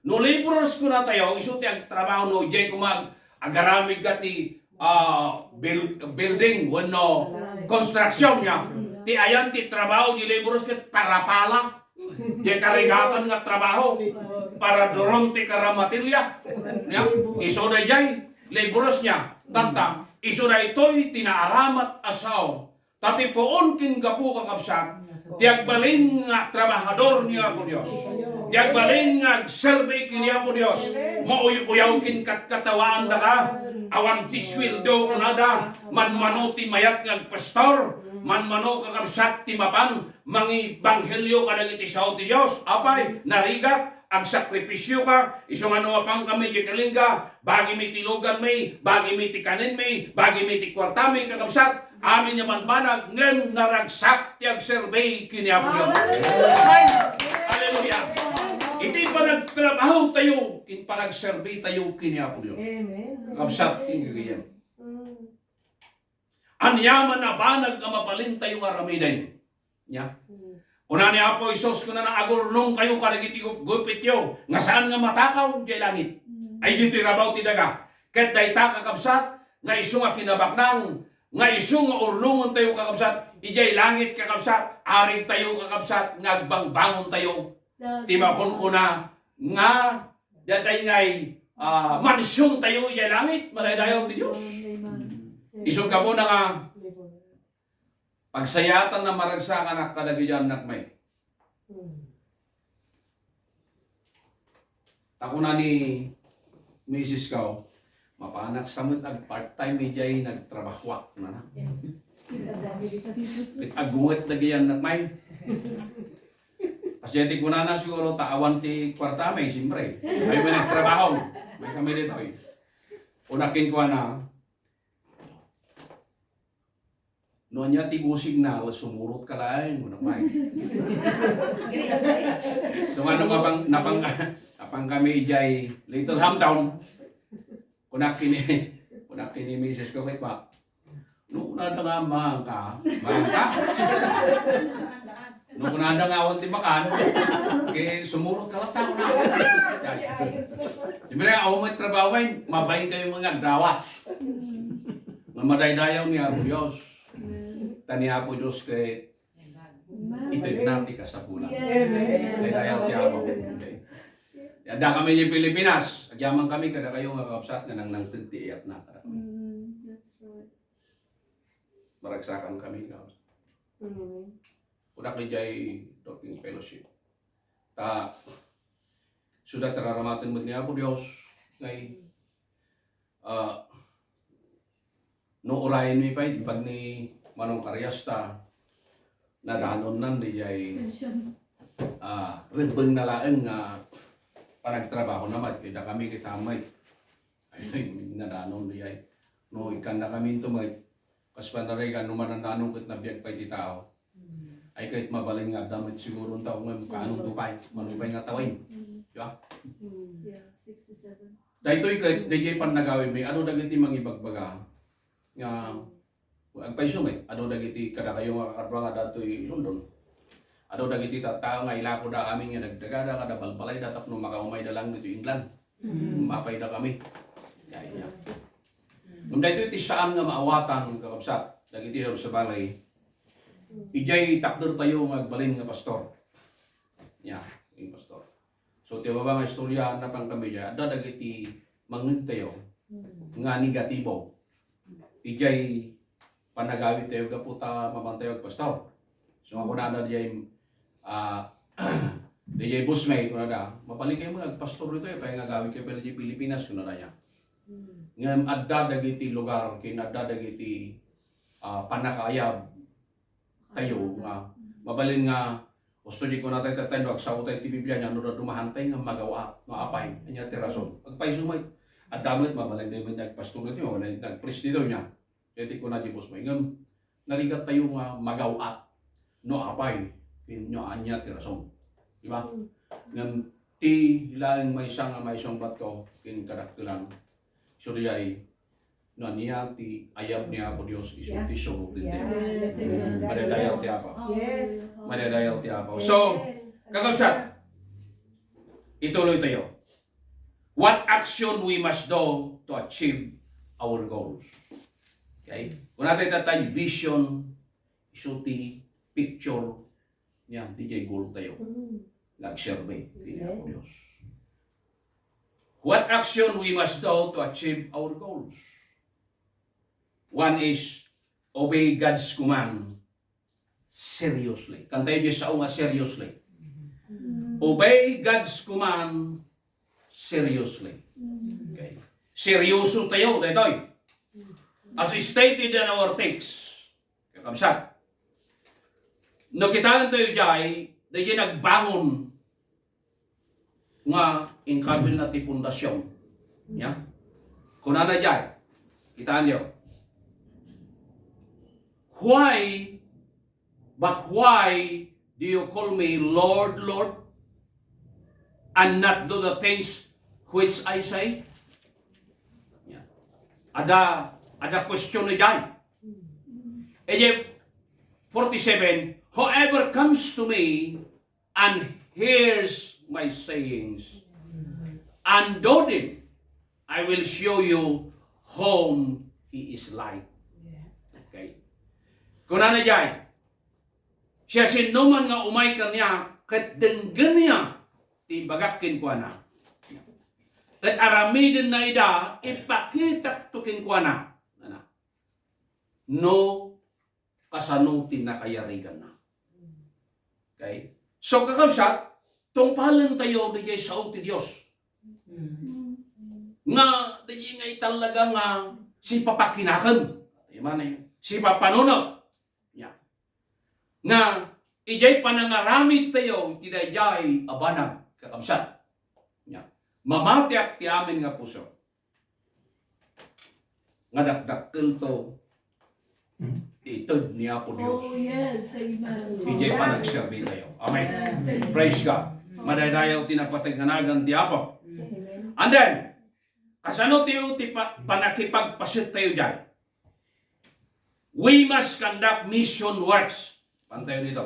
No laborers kuna tayo, iso ti ang trabaho no, ijay kumag agaramig ka ti building, wano construction niya. Ti ayan ti trabaho di laborers ket para pala. Di karigatan nga trabaho para dorong ti karamatilya. Iso na ijay laborers niya. Tanta, iso na ito'y tinaaramat asaw. Tati poon kin gapu kakabsat. Tiagbalin nga trabahador niya po Diyos. Tiagbalin nga survey kiniya po Diyos. Mauyaw kin katkatawaan da ka. Awan ti sweldo ko na da. Manmano ti mayat nga pastor. Manmano kakabsat ti mapan. Mangi banghelyo ka nang itisaw ti Diyos. Apay, narigat. Ang sakripisyo ka, isong ano apang kami di kalingga, bagi mi tilugan may, bagi mi tikanin may, bagi mi tikwarta may kakabsat, amin yaman banag, ngem naragsak tiag survey kiniya po yun. Hallelujah! Hindi pa nagtrabaho tayo, pa nag-survey tayo kiniya po yun. Kakabsat, ingagyan. Anyaman na banag nga mapalin tayo nga ramiday. Yeah. Kuna ni Apo Isos kuna na agurnong kayo kadagiti gupit yo nga saan nga matakaw di langit ay dito rabaw ti daga ket dayta kakabsat nga isu nga kinabaknang nga isu nga urnongon tayo kakabsat ijay langit kakabsat aring tayo kakabsat nga agbangbangon tayo ti makon kuna nga datay ngay mansyon tayo ijay langit madaydayaw ti Dios isu ka mo na nga pagsayatan na maragsakan na kadagyan nak may. Ako na ni Mrs. Kao, mapanak samot ag part-time ijay nagtrabahwak na na. Agunget dagyan nak may. Kasi ko na siguro taawan ti kwarta may, siyempre. Ay may nagtrabaho. May kami dito eh. Unakin ko na, noon niya tibusig na, sumurot ka lang, muna pa eh. So ano napang kami ijay Little Hamtown, kunak kini Mrs. ko kay pa. Nung kunada nga mahangka? Nung kunada nga awan timakan, kaya sumurot ka lang tao na. Siyempre, ako may trabaho ay, mabayin kayo mga dawa. Mamadaydayaw niya, Diyos. Taniya po Diyos kay ito'y nati ka sa bulan. Dayaw siya ako. Ada kami di Pilipinas. Agyaman kami kada kayo nga kaupsat nga nang tagtiiyat na. That's right. Maragsakan kami ka. Kuna kay jay talking fellowship. Sudah teraramatin mo niya po Diyos ngay no orayin mi pa pag ni Manong Karyasta na danon nan di jay rebeng na laeng nga panagtrabaho naman kaya kami kitamay ay nadanon di jay no ikan na kami ito may kaspandaray ka no manananong kat nabiyag pa iti tao ay kahit mabaling nga damit siguro ang tao nga kaanong tupay manupay nga tawin diba? Yeah, 67. Dahil kahit DJ pan nagawin may ano dagiti mangibagbaga nga ang paiso may ano dagiti kada kayo nga kakatwa nga datoy London ano dagiti tattao nga ilako da amin nga nagdagada kada balbalay da tapno makaumay da lang dito England mapay da kami ya nung dahito iti saan nga maawatan kakabsat dagiti sa balay ijay takder tayo magbalin nga pastor ya yung pastor. So, tiyo ba nga istorya na pang kami dyan, ada dagiti mangit tayo nga negatibo. Ijay panagawit tayo kaputa mamantayo pastor. So, ako na dyan, dyan busmay, kung na mabalik kayo mga pastor rito, kaya nga gawin kayo pala dyan Pilipinas, kung na niya. Ngayon, ada dagiti lugar, kinada dagiti panakayab tayo nga, mabalin nga, gusto di ko na tayo tatay, aksaw tayo ti Biblia niya, ano na dumahantay nga magawa, maapay, niya tirason. Pagpay sumay, at damit, mabalay tayo nagpastor ito, wala nagpres dito niya. Kaya di ko na di boss may. Ngayon, narigat tayo nga magawa, no apay, nyo anya tirason. Diba? Ngayon, ti hilaing may isang bat ko, kinkadak lang. So di ay, no niya ti ayab niya po Diyos, isulti surot din tayo. Madadayaw ti apa. Yes. Madadayaw ti apa. So, kakabsat, ituloy tayo. What action we must do to achieve our goals? Okay? Kung natin tatay vision, isulti, picture, yan, DJ goal tayo. Nag-survey, kanya po Diyos. What action we must do to achieve our goals? One is, obey God's command seriously. Kantay niyo sa unga seriously. Obey God's command seriously. Okay. Seryoso tayo, detoy. As stated in our text, kakabsat, no kitaan tayo jay, dahil nagbangon nga inkabil na ti pundasyon. Yeah? Kung na jay, kitaan niyo, why do you call me Lord, Lord, and not do the things which I say? Yeah. Ada question na dyan. Egypt 47, whoever comes to me and hears my sayings and do them, I will show you whom he is like. Okay. Kung na dyan, siya sinuman nga umay kanya, kat denggan niya, ibagakin ko na. Kat aramidin na ida, ipakita tukin ko na. No, kasanutin na kayarigan na. Okay? So, kakabsat, tungpalan tayo di sa uti Diyos. Nga, di nga talaga nga, si papakinakan. Si papanunod. Nga, ijay panangaramid tayo, tinayay abanag, kakabsat. Mamatiak ti amin nga puso. Nga dakdakkel to, itod niya po Diyos. Oh, yes. Amen. Ijay panagserbi tayo. Amen. Yes. Praise God. Madadayaw tinapataganagan ti Apo. And then, kasano tayo ti panakipagpasit tayo dyan? We must conduct mission works. Pantayo dito.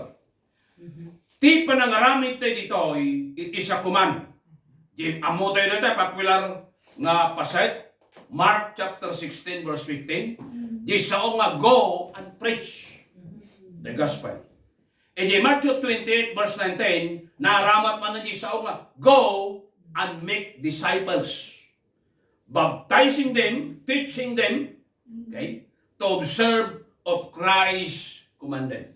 Ti panangaramid tayo dito, it is a command. Amo tayo dito, popular nga pasit. Mark chapter 16 verse 15. Di sao nga go and preach the gospel. E di Matthew 28 verse 19, naramat man na di sao nga go and make disciples, baptizing them, teaching them, okay, to observe of Christ's commandment.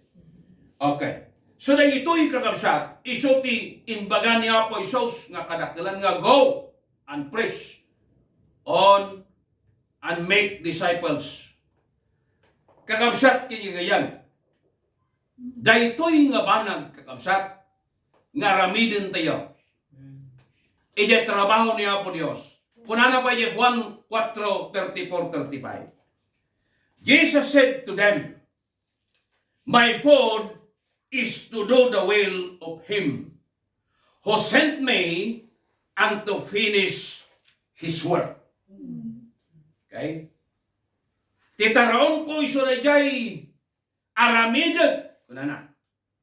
Okay. So na ito'y kakabsat, isuti imbaga niya po Isos nga kadakdalan nga go and preach on and make disciples. Kakabsat kini gayan. Daytoy nga banag kakabsat nga ramiden tayo. Ije trabaho niya po Dios. Kunana pa ije Juan 4:34-35. Jesus said to them, "My food is to do the will of Him who sent me and to finish His work." Okay? Titaraon ko iso na jay aramideg. Kunana.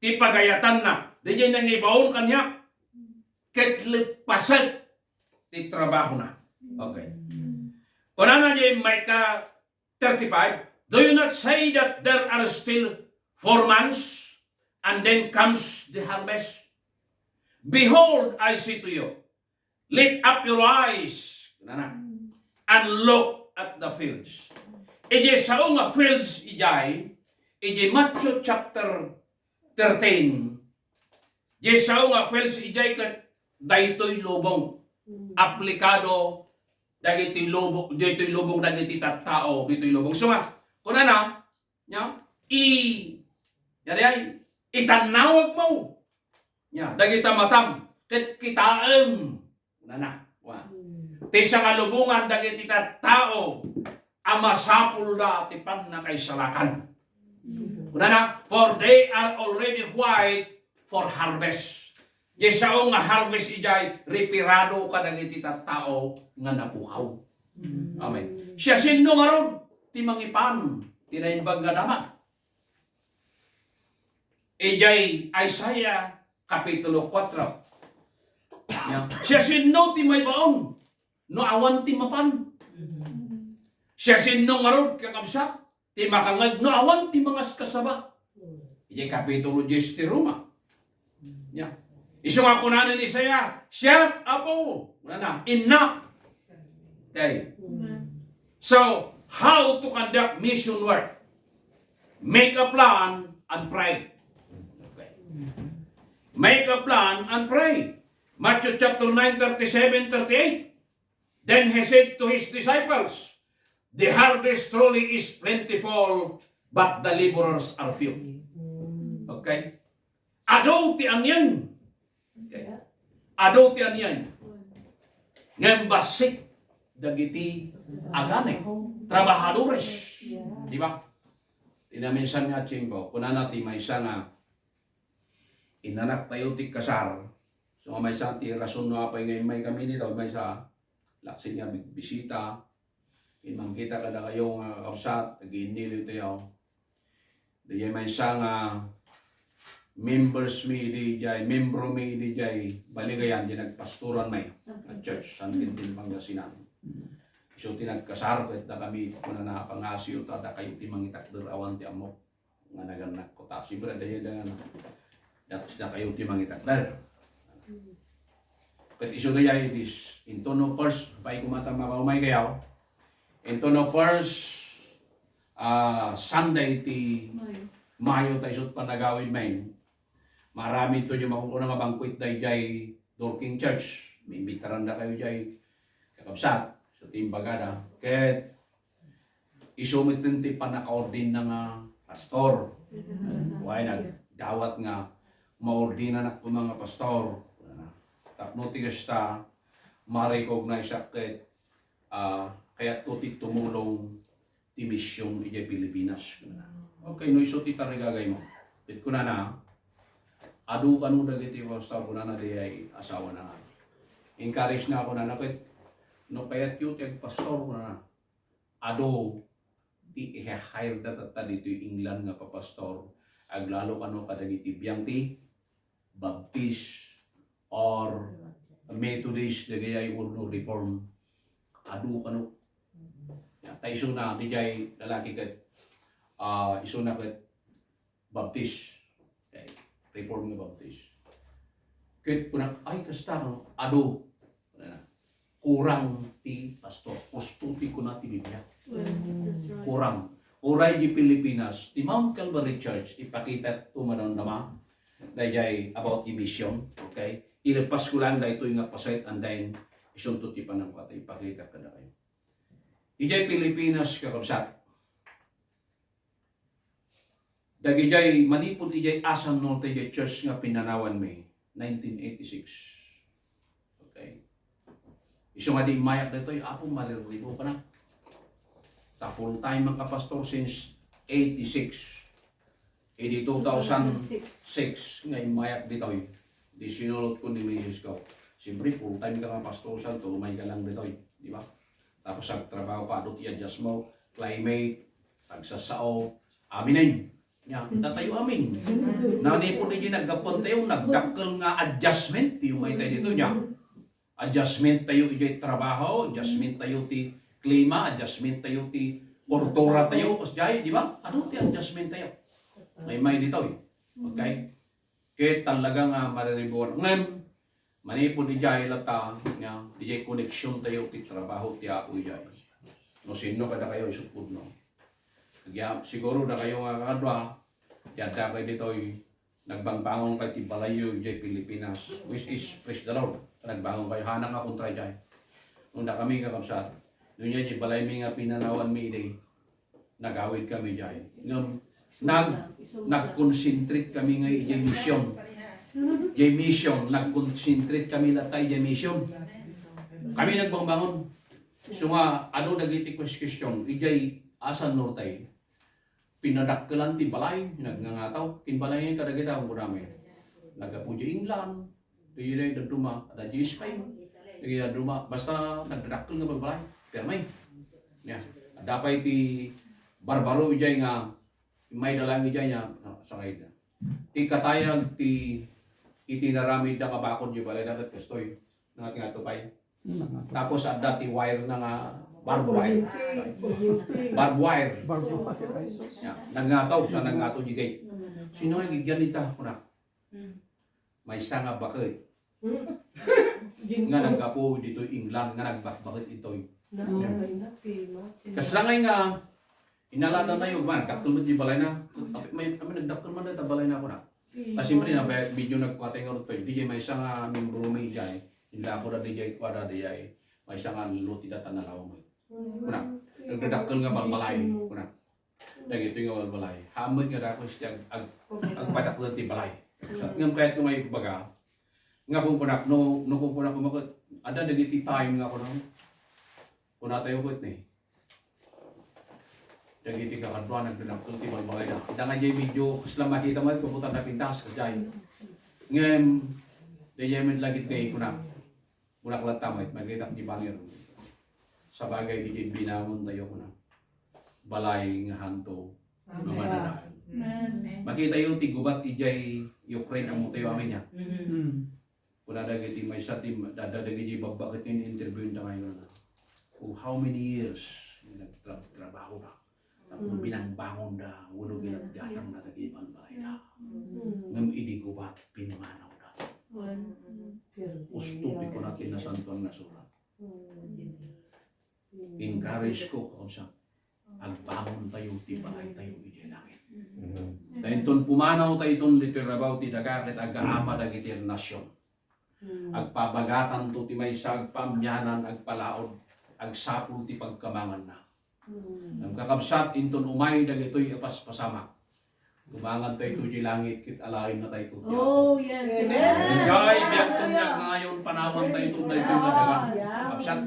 Ti pagayatan na. Di jay nangibaon kanya. Ketlipaset. Ti trabaho na. Okay. Kunana jay Micah 35. Do you not say that there are still 4 months and then comes the harvest? Behold, I say to you, lift up your eyes and look at the fields. Ije sa nga fields ijay, ije Matthew chapter 13. Ije sa nga fields ijay kat daytoy lubong aplikado dagiti lubong, daytoy lubong dagiti tattao, daytoy lubong. So nga, kunana, nya, yari itanawag mo. Nya, dagita matam, kitaem. Nana, wa. Ti sa kalubungan dagiti tao, amasapul da ti pan na kay salakan. Kunana, for they are already white for harvest. Di sao nga harvest ijay repirado ka dagiti tao nga napuhaw. Amen. Siya sino nga ron ti mangipan tinaimbag nga damat. Ijay Isaiah Kapitulo 4. Yeah. Siya sino ti may baon, no awan ti mapan. Siya sino nga rod kakabsat, ti makangag, no awan ti mga kasaba. Ijay Kapitulo 10 ti Roma. Yeah. Iso nga kunanan ni Isaiah, siya apo, enough. Okay. So, how to conduct mission work? Make a plan and pray. Make a plan and pray. Matthew chapter 9, 37-38. Then he said to his disciples, the harvest truly is plentiful, but the laborers are few. Okay? Ado ti anyan. Okay? Ado ti anyan. Ngembasik dagiti agane. Trabahadores. Di ba? Tinaminsan nga chingko, kunana ti may isa nga inanak tayo ti kasar. So may sa ti rason no apay ngayon may kami nito, may sa laksin nga bisita. Imangkita kada kayo nga kausat, nag-iinilin tayo. Diyan may sa nga members mi di jay, membro mi di jay, baligayan di nagpastoran may at church San Quintin Pangasinan. So tinagkasar ket da kami kuna na pangasyo ta da kayo ti mangitakder awan ti amok nga naganak ko ta. Siyempre dayon dengan da kayo ti mangitakder. Ket isu da yay this into no first pay kumata makaumay kayaw. Into no first Sunday ti Mayo tayo sut panagawid main. Marami to yung makukuna nga banquet day jay Dorking Church. May imbitaran na kayo jay kakabsat sa timbagada. Ket isumit din ti panaka-ordin na nga pastor. Why nagdawat nga maordina na ko mga pastor. Tapno ti kasta ma-recognize ket kaya't ko ti tumulong ti misyon ijay Pilipinas. Okay, no iso ti tarigagay mo. Ket kuna na adu kanu dagiti pastor kuna na di ay asawa na. Encourage na ako na ket no kayat yu ti pastor kuna na. Adu ti i-hire data dito England nga papastor. Aglalo kanu kadagiti biyang ti Baptist or Methodist dagay urno reform. Adu kanu tay iso na di jay lalaki ket iso na ket Baptist. Okay. Reform nga Baptist. Ket kuna ay kasta adu kurang ti pastor. Pustuti ko na ti Biblia. That's right. Kurang. Oray di Pilipinas, ti Mount Calvary Church, ipakita tumanon nama, dahil about the mission, okay? Ilepas ko lang dahil ito yung pasayt and then isunto ti panang kata, ipakita ka na kayo. Ijay Pilipinas kakabsat. Dagijay manipod ijay Asan Norte ijay church nga pinanawan May 1986. Okay. Iso nga di mayak dito yung apong maliribo pa na. Ta full time ang kapastor since 86. Edi 2006 nga imayak dito yung di sinulot ko ni Mrs. ko. Siyempre full time ka nga pastor sa to, umay ka lang dito di ba? Tapos sa trabaho pa doon i-adjust mo, climate, tagsasao, aminin. Ya, natayo amin. Nani po din naggapon tayo, nagdakkel nga adjustment, yung may tayo dito niya. Adjustment tayo ijay trabaho, adjustment tayo ti klima, adjustment tayo ti kultura tayo, jay, di ba? Ano ti adjustment tayo? May dito eh. Okay? Kaya talagang mariribuan. Ngayon, manipo di jay lata, nga, di jay connection tayo ti trabaho ti ako jay. No sino kada kayo isupod no. Kaya siguro na kayo nga kadwa, yada kayo dito nagbangbangon kayo ti Balayo jay Pilipinas, which is praise the Lord. Nagbangon kayo, hanang akong try jay. Nung na kami kakabsat, doon yan yung balay mi nga pinanawan mi day, nagawid kami jay. Nag-concentrate kami nga ijay mission. Ijay mission, nag-concentrate kami latay ijay mission. Kami nagbangbangon. So nga, ano nagiti question, ijay Asan Norte, pinadakkelan ti balay, nagnangataw, kinbalay yung kadagita ang marami. Nagapuja England, diyan ay daduma, ada di Spain, diyan daduma, basta nagdadakkel nga balay, permay. Yeah. Dapat ti barbaro ijay nga, may dalang ijay niya, sakay na. Ti katayag ti itinarami da kabakod yung balay dapat kastoy, nga tupay. Tapos ada ti wire na nga, barbed wire. Barbed wire. Yeah. Nangataw sa nangataw di gate. Sino ay giganita ko na? May isa nga bakit. Nga nagkapo dito England nga nagbakbakit ito. Kaslangay nga inalada na yung man katulad di balay na. May kami nagdakkel man ta balay na ko na. Kasi mo na video nagkuatay nga ro DJ may isa nga membro may jay. Ila ko da DJ ko da DJ. May isa nga luti data na law mo. Kuna, nagdadakkel nga balbalay. Kuna, dahil ito yung balbalay. Hamad nga ako siya agpatakot ti balay. Ngam kahit kung may baga, nga kung punak, no kung punak kumakot, ada dagiti time nga ko na. Kuna tayo kot ni. Dagiti kakadwa, nagdadakkel ti balbalay na. Da nga jay video, kasla makita mo, pupunta na pintas, kajay. Ngam, dahil may lagit ngayon kuna. Punak lang tamay, magkita ti bangir. Sa bagay di binamon tayo ko na balay nga hanto ng mananaan. Makita yung tigubat ijay Ukraine ang tayo amin niya. Wala dagiti may sa team dadagiti babakit in interview na ngayon na. Oh, how many years nagtrabaho na. Tapos binangbangon na, ulo ginaggatang na tagiban balay na. Ngam idi gubat pinmanaw na. Ustupi ko natin na santuan na surat. Encourage ko kung sa agbangon tayo, ti balay tayo, iti langit. Dahil itong pumanaw tayo itong litirabaw, ti dagakit, agaama dagiti nasyon. Agpabagatan to, ti may agpamyanan, agpalaod, agsapul ti pagkamangan na. Ang kakabsat, itong umay dagito'y apas-pasamak. Tumangan tayo ito di langit, kit alain na tayo ito. Oh, yes. Amen. Kaya, biyak tunyak na ngayon, panawan tayo ito na ito na daga. Kakabsat.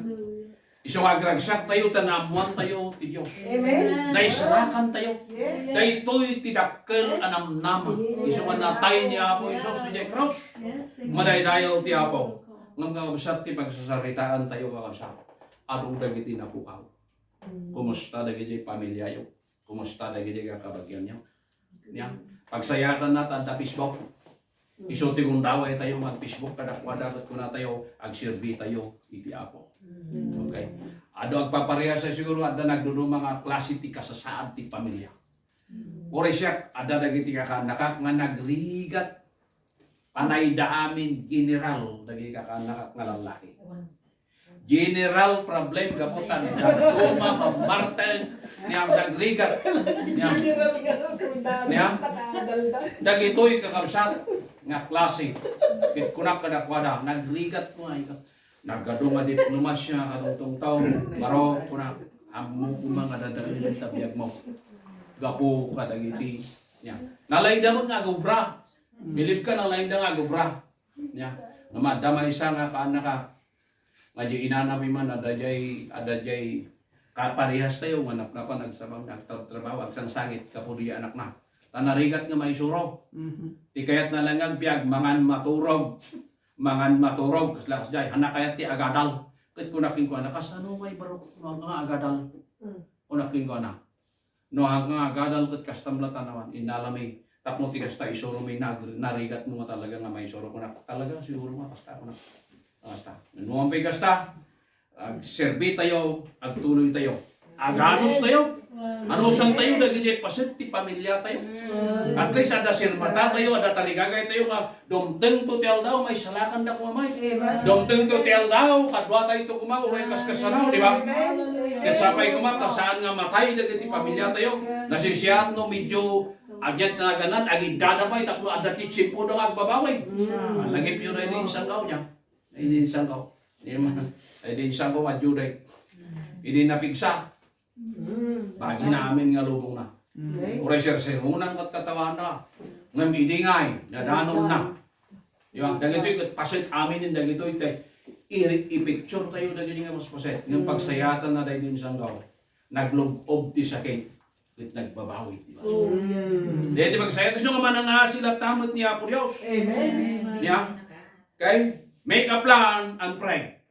Isang agragsak tayo, tanamuan tayo, ti Diyos. Amen. Naisarakan tayo. Yes. Daytoy tidakkel anam nama. Isang anatay ni Apo Isos ni Jay Cross. Madaydayaw ti Apo. Ngam kakabsat ti pagsasaritaan tayo kakabsat. Ado dagiti napukaw. Kumusta dagiti pamilya yo? Kumusta dagiti kakabagyan nyo? Pagsayatan natin ta Facebook. Isuti kung daway tayo mag-Facebook kadakwada at kuna tayo agsirbi tayo iti Apo. Okay. Ado agpapareha sa siguro ada nagdudu mga klase ti kasasaad ti pamilya. Ore siya ada dagiti kakanakat nga nagrigat panay da amin general dagiti kakanakat nga lalaki. general problem gaputan. Dagtuma mamarteng niyang dagrigat. Niyang General nga ng sundalo. Niya? Nakadaldas. dagitoy kakabsat nga klase. Kit kunak kada kwada nagrigat ko ay nagado nga diplomasya kadtong taon baro kunak amo ko mga dadagin tabiyag mo. Gapo kadagiti nya. Nalainda mo nga gubra. Bilib ka nalainda nga gubra. Nya. Namadama isa nga kaanak ka. Nga di inanami man adajay kaparehas tayo anak na pa nagsabang nagtatrabaho ang sangit kapuri anak na. Tanarigat nga may suro. Ti kayat na lang ang biyag mangan maturog. Mangan maturog kaslas jay anak kayat ti agadal. Ket kunaking ko anak kasano may barok nga agadal. Kunaking ko anak. No nga agadal ket kastamla tanawan inalami tapno ti kasta isuro may narigat mo nga talaga nga may suro kunak talaga siguro nga kasta kunak. Kasta. No ang kasta agserbi tayo, agtuloy tayo. Aganos tayo. Anusan tayo dagiti paset ti pamilya tayo. At least ada sirmata tayo, ada taligagay tayo nga domteng to tel daw may salakan da kumamay. Domteng to tel daw kadwa tayo to kumaw uray kaskasanaw, di ba? Ket sapay kumata saan nga matay dagiti pamilya tayo. Nasisiat no medyo agyat na ganan agi dadamay tapno ada ti chimpo do agbabaway. Lagi pyo na din sanggaw niya. Ini sanggaw. Di man ay din sanggaw adjuday. Ini napigsa. Bagi namin nga lubong na. Uray sir-sermonan kat katawan na. Ngam idingay, nadanon na. Di ba? Dagito'y pasit amin yung dagito'y i-picture tayo dagito'y nga mas pasit. Ngam pagsayatan na dahil din sanggaw. Naglubob ti sakit. At nagbabawi. Di ba? Dahil pagsayatan nyo nga manangasil at tamot ni Apo Diyos. Amen. Yeah. Okay? Make a plan and pray.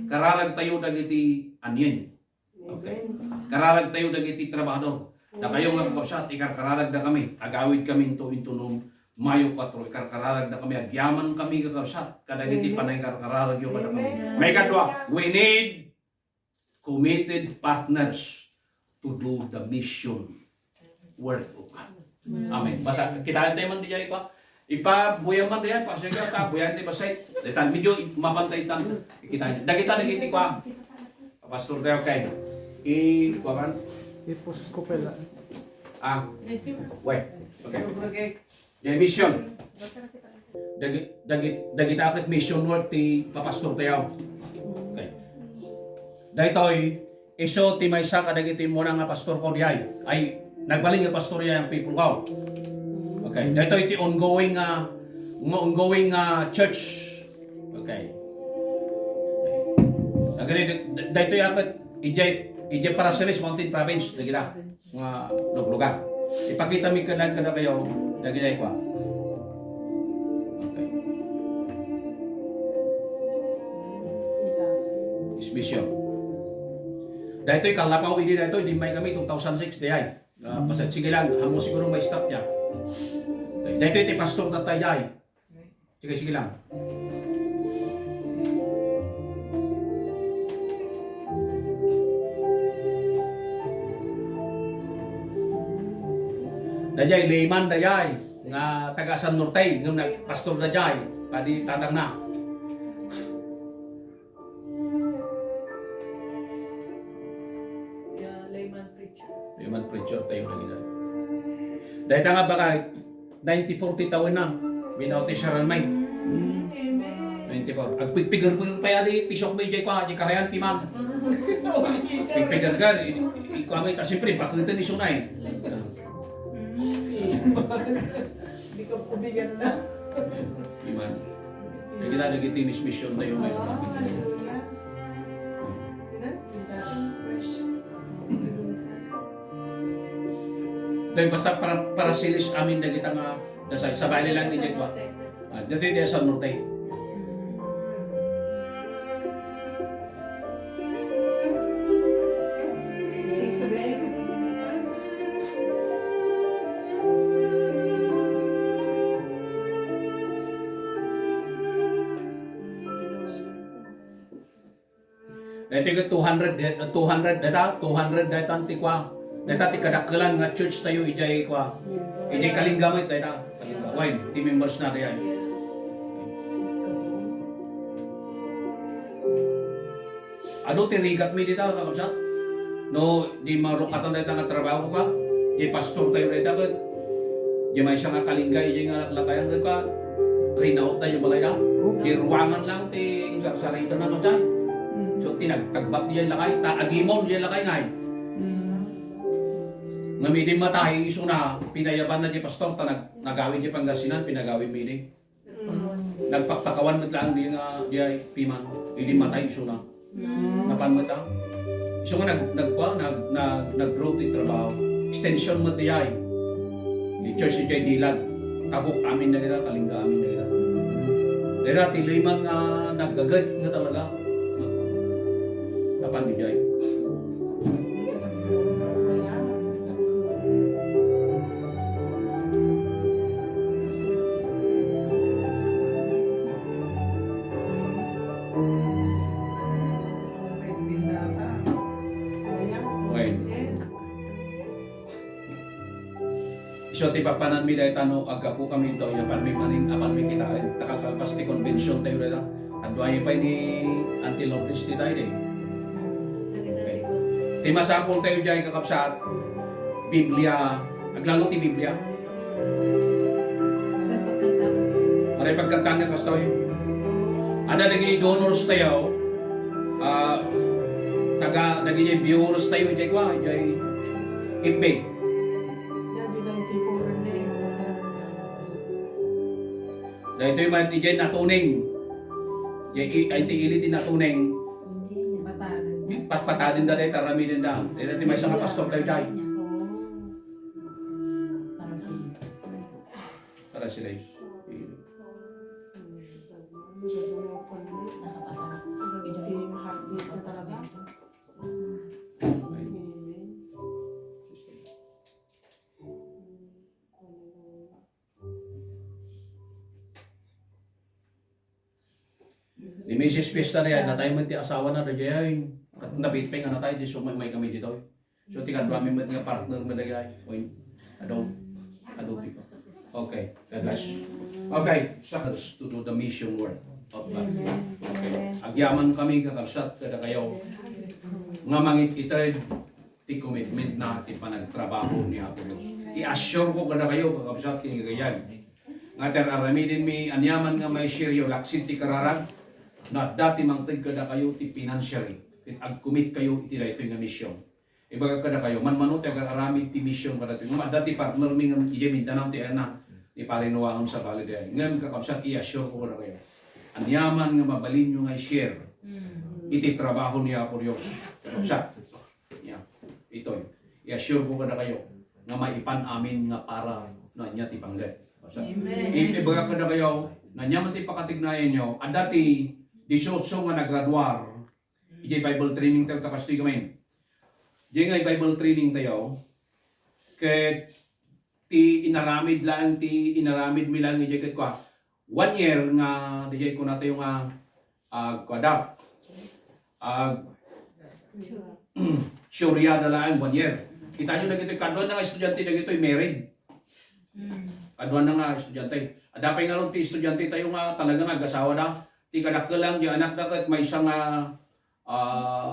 Kararag tayo dagiti anyen. Okay. Kararag tayo dagiti trabahador. Na kayo nga kapsat, ikarkararag na kami. Agawid kami into nung Mayo 4. Ikarkararag na kami. Agyaman kami kakapsat. Kadagiti panay karkararag yung kada kami. May kadwa, we need committed partners to do the mission work of God. Amen. Basta, kitaan tayo man diya ito. Ipabuyan man diyan, pasigaw ta, buyan di basay. Detan medyo mapantay tan. Kita dagita dagiti kwa. Pastor tayo kay. Kuwan. Ipos ko pala. Wait. Okay. Yung mission. Dagita akit mission work ti papastor tayo. Okay. Daytoy iso ti maysa kadagiti mo nga pastor ko diay ay nagbaling nga pastor ya ang people ko. Okay, dito iti ongoing church. Okay. Dito yakat ijay Paracelis Mountain Province dagita nga lugar. Ipakita mi kada kayo dagita ko. Okay. Is mission. Dito kalapaw ini dito di may kami 2006 diay. Pasad sige lang, hamo siguro may stop niya. Dito iti pastor na tayo ay. Sige lang. Dayay, layman dayay. Nga taga San Norte, ng pastor dayay. Padi tatang na. Layman preacher tayo lagi dyan. Dahil nga baka 90-40 taon na, binauti siya rin may. 94. At pigpigar-pigar pa yan pisok may jay kwa, di karayan piman. Pigpigar ka, ikaw may, siyempre, pakitan ni Sunay. Hindi ka pubigan na. Piman. Kaya kita nagitinis mission tayo ngayon. Dahil basta para silis amin na kita nga sa bali lang din ko. Dito yung San Norte. Dito yung 200 data tikwa. Dito tikadakalan nga church tayo ijay kwa. Ijay kalinggamit dito. Wine, team members na diyan. Ano tirikat mi dito kakabsat? No, di marukatan dito nga trabaho ka. Di pastor tayo dito ka. Di may siya nga kalinggay, di nga latayan dito ka. Rinaut na yung balay na. Di ruangan lang, di sarita na ka dyan. So tinagtagbat niya lakay, agimon niya lakay ngay. Ngamidi matay, iso na, pinayaban na di pastor, nagawin niya Pangasinan, pinagawin midi. Nagpakpakawan mo lang di nga di ay piman, hindi matay iso na. Napan mo lang. Iso nga nag-grow di trabaho. Extension mo di ay. Di church di ay dilag. Tabok amin na kita, kalingga amin na kita. Dahil tiliman nga naggagad nga talaga. Napan di ay. Okay. So ti papanan mi dahil tano aga po kami ito yapan mi manin apan mi kita takakalpas ti convention tayo dito. Adway pa ni Auntie Lourdes ti tayo eh. Okay. Ti masapol tayo diay kakapsat Biblia, aglalo ti Biblia. Maray pagkantan na kastoy. Ada nagi donors tayo. Taga nagi viewers tayo diay kwa diay ibig. Dahil ito yung mga DJ natuning. Ay tiili din natuning. Patpatadin da dahil tarami din da. Dahil natin may isang pastor tayo dahil. Para sila Di Mrs. Pista na yan, na tayo man ti asawa na dyan. At nabitping na tayo, di so may kami dito. So tika dami man nga partner mo dyan. Ano tipo. Okay, God bless. Okay, suckers to do the mission work of God. Okay, agyaman kami kakabsat kada kayo. Nga mangit itay ti commitment na ti panagtrabaho ni Apo Diyos. I-assure ko kada kayo kakabsat kini kayan. Nga aramidin mi anyaman nga may share yo laksit ti kararag na dati mangtag kada kayo ti financially. Ag-commit kayo iti dayto nga mission. Ibaga kada kayo manmanot agar aramid ti mission kada ti dati partner mi nga ije Mindanao ti ana ni parinuwahon sa bali day. Ngem kakabsat i-assure ko kada kayo. Anyaman nga mabalin nyo nga share iti trabaho ni Apo Diyos. Kakabsat. Yeah. Ito i-assure ko kada kayo nga maipan amin nga para na nya ti pangget. Amen. Ibaga kada kayo na nyaman ti pakatignayan nyo at dati 18 nga nagraduar iti Bible training tayo kapastoy kami. Di nga Bible training tayo ket ti inaramid mi lang iti ket kwa 1 year nga dijay ko nato yung kwada Syria na lang 1 year. Kita nyo na gito kadwan na nga estudyante na gito married. Kadwan na nga estudyante. Adapay nga ron ti estudyante tayo nga talaga nga agasawa na. Ti kadakkel lang di anak dapat may isang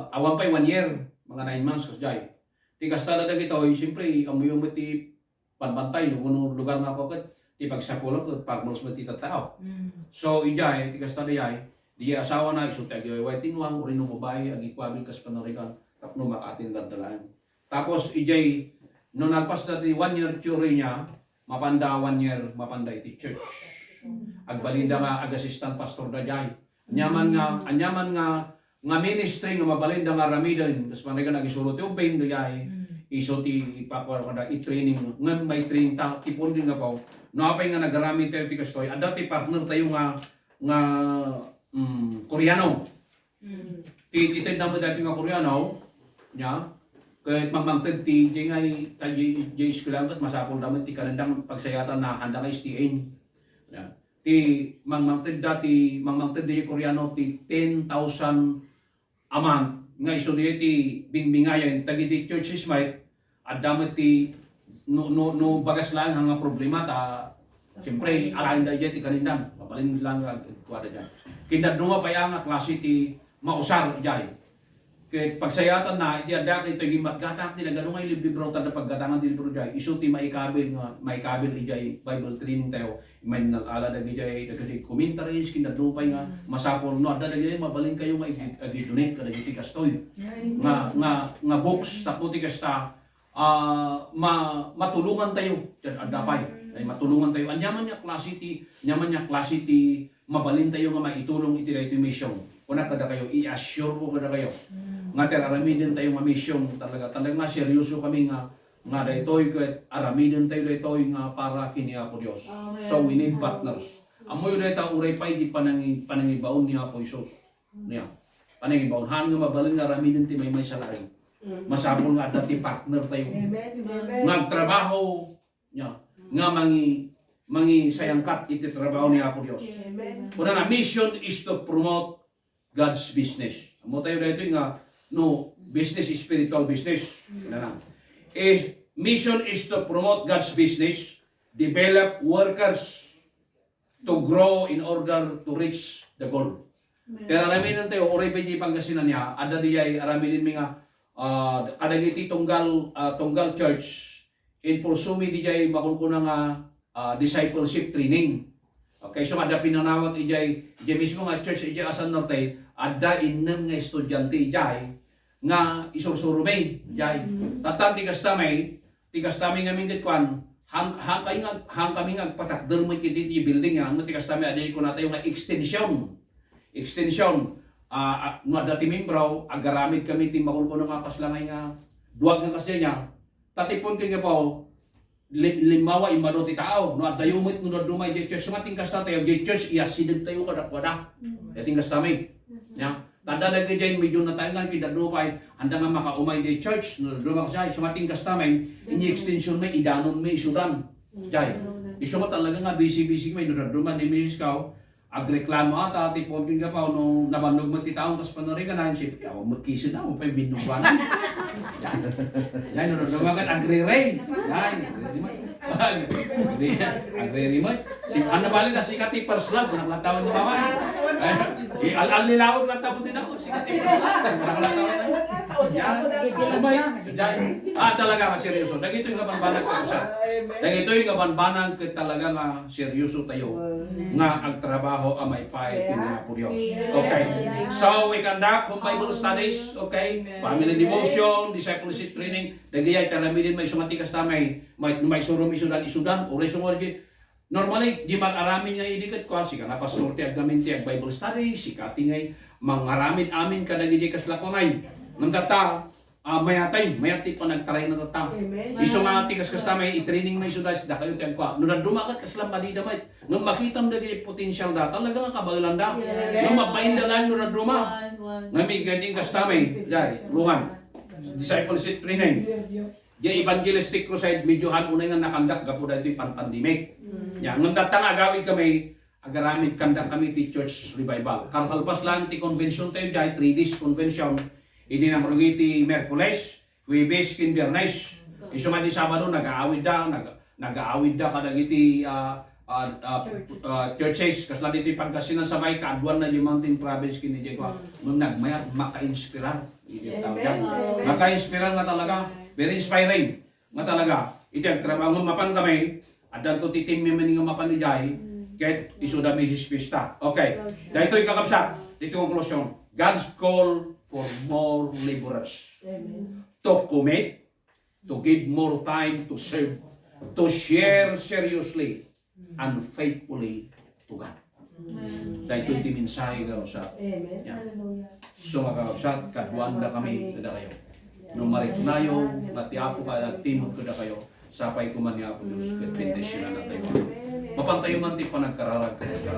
awan pa'y 1 year, mga 9 months kasjay. Ti kastada na gito, siyempre amuyo mo ti panbantay yung unong lugar nga po kat ti pagsapulot at pagmulos mo ti tatao. So ijay, ti kastada yay, di asawa na iso ti agiway tinwang uri nung babae agikwabil kas panarikan tapno makatin dardalaan. Tapos ijay no nagpas na ti 1 year theory niya, mapanda 1 year mapanda iti church. Agbalinda nga ag-assistant pastor da jay. Anyaman nga ministry nga mabalinda nga ramiden tas manay nagisulot yung ubing da jay. Iso ti ipapawar ko da i-training nga may training ta tipon din nga po. No apay nga nagaramid tayo ti kastoy. Ada ti partner tayo nga Koreano. Ti na mo dati nga Koreano nya kahit mamangtag ti jay nga jay eskwela kat masapol daman ti kalandang pagsayatan na handa kay STN. Ti mangmangtid di Koreano ti 10,000 a month nga iso ti bingbingayan tagi di church smite at damat ti no bagas lang nga problema ta siyempre alain da ti kanindan papalin lang kwada dyan kinadunga pa yang klase ti mausar ijay Kaya pagsayatan na, iti adak ito yung matgatak nila, gano'n ngayon libro na paggatangan di libro dyan, isuti maikabil ijay Bible training tayo, may nalala na ijay, nagkasi commentaries, kinadupay nga, masapol no, ada na ijay, mabalin kayo mag-donate ka na iti kastoy. Nga books, taputi kasta, matulungan tayo, dyan adapay, ay matulungan tayo. Anyaman niya klase ti, mabalin tayo nga maitulong iti mission. Una kada kayo, i-assure ko kada kayo. Nga aramidin tayo nga mission talaga nga seryoso kami nga daytoy ket aramidin tayo daytoy nga para kini Apo Dios. So we need partners. Amoy dayta uray pay di panangibaon ni Apo Hesus. Niya. Panangibaon han nga mabalin nga aramidin ti may salay. Masapol nga dati partner tayo. Nagtrabaho niya nga mangi sayangkat iti trabaho ni Apo Dios. Una na mission is to promote God's business. Amo tayo dito nga business is spiritual business. Mission is to promote God's business, develop workers to grow in order to reach the goal. Pero araminin tayo, oray pa di Pangasinan niya, ada diyay araminin mi nga kadagiti tunggal church in pursumi diyay makunkuna nga discipleship training. Okay, so ada pinanawag ijay mismo nga church ijay asan norte, ada inem nga estudyante ijay nga isursurumay ijay. Tatan tikas tamay nga mingit kwan hang kami nga patakder mo kiti di building nga tikas tamay ada ko natayo nga extension no dati membro agaramid kami ti makulkuno nga kaslangay nga duwag nga kasya niya tatipon kay nga po limawa imano ti tao no adayumit no dumay di church mating kasta tayo di church iyasideg tayo kada yating kasta may nya tada na gayay medyo nataingan kidadupay handa nga makaumay di church no dumang siya sumating kasta may ini extension may idanon may isudan jay isumat talaga nga busy may no duman ni Mrs. Kao agreklamo ata ti pon king gapaw no nabanog mo ti taong kas panori ka na sip ya magkisid na mo pa binubuan yan no dumagat agre-ray agre mo si ano bali na sikat ti first love nang latawan mo mama al nilawag lang tapon din ako sikat ti talaga ka seryoso dagito yung kabanbanag ka sa dagito yung kabanbanag talaga nga seryoso tayo nga agtrabaho amay pay kini Apo Dios. Okay. So we conduct Bible studies, okay? Family devotion, discipleship training, dagayay taramidin may sumatikas tamay, may surum isudan, oray sumorgi. Normally di mag-aramin nga idikat ko sika nga pastor ti aggamin ti Bible study, sika tingay mangaramid amin kadagiti kas lakonay. Nang tata mayati pa nagtaray na tata. Iso nga tikas kasta may i-training may sudas da kayo tiyan kwa. Nung dumakat kaslam madida may nung makitam dagi potential da talaga nga kabailan da. Nung mapainda lang nung duma. Nga may ganting kasta may jay luman. Discipleship training. Di evangelistic crusade medyohan unay nga nakandak gapo dito pan-pandemic. Yan nung data nga agawid kami agaramid kandak kami ti church revival. Kalpas lang ti convention tayo jay 3 days convention. Ini nang rugiti Merkules, Huwebes, kin Biyernes. Isu man di Sabado nag-aawid da kadagiti churches kasla dito Pangasinan sabay kaadwan na yung mountain province kini jay ko. Nung nagmayat maka-inspirar. Maka-inspirar nga talaga, very inspiring nga talaga. Iti ang trabaho mapan kami, adan to titim mi nga mapan ni jay, ket isu da Mrs. Pista. Okay. Dahito ikakabsat, dito conclusion. God's call for more laborers. To commit, to give more time to serve, to share seriously and faithfully to God. Dahil ito yung mensahe ka sa so makakapsat, kaduan na kami kada kayo. Nung maritunayo, natiapo ka, nagtimog kada kayo, sapay kuman ni Apo Diyos, bendisyonan na tayo. Mapantayo man ti panagkararag kayo sa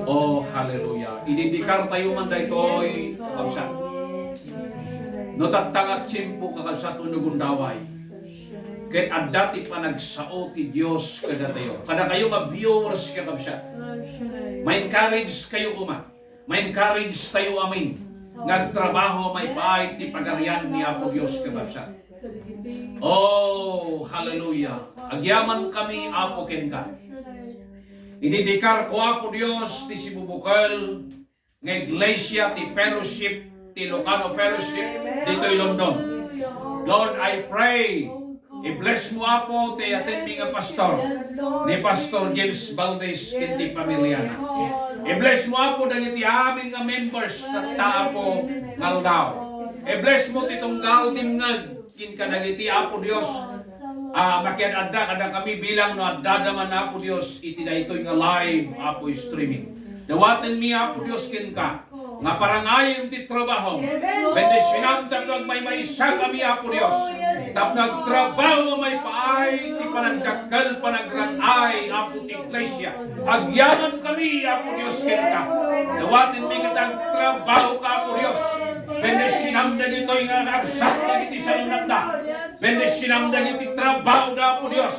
oh, hallelujah. Idindikar tayo man dahil ito'y kapsat. No tatangak tsimpo kakasat unugundaway. Kahit adati pa nagsao ti Diyos kada tayo. Kada kayo ma-viewers kakapsat. Ma-encourage kayo kuma. Ma-encourage tayo amin. Nagtrabaho may paay ti pagarian ni Apo Diyos kakapsat. Oh, hallelujah. Agyaman kami Apo Kenka. Ididikar ko Apo Diyos ti sibubukal nga iglesia ti fellowship ti Ilocano Fellowship dito'y London. Lord, I pray, i-bless mo Apo ti attending nga pastor, ni Pastor James Valdez kinti pamilyana. I-bless mo Apo dagiti amin nga members na taapo ngaldaw. I-bless mo ti tunggal dimngag kin kadagiti Apo Dios. Makiadda kada kami bilang no addadaman Apo Dios iti daytoy nga live Apo streaming. Dawaten mi Apo Dios kin ka nga parangayem ti trabaho. Bendisyonam tapno may maisa kami Apo Dios. Tapno trabaho may paay ti panagdakkel panagratay Apo ti iglesia. Agyaman kami Apo Dios kin ka. Dawaten mi katang trabaho ka Apo Dios. Bendisyonam dagitoy nga agsak dagiti salunanda. Bendisyonam dagiti trabaho da Apo Dios.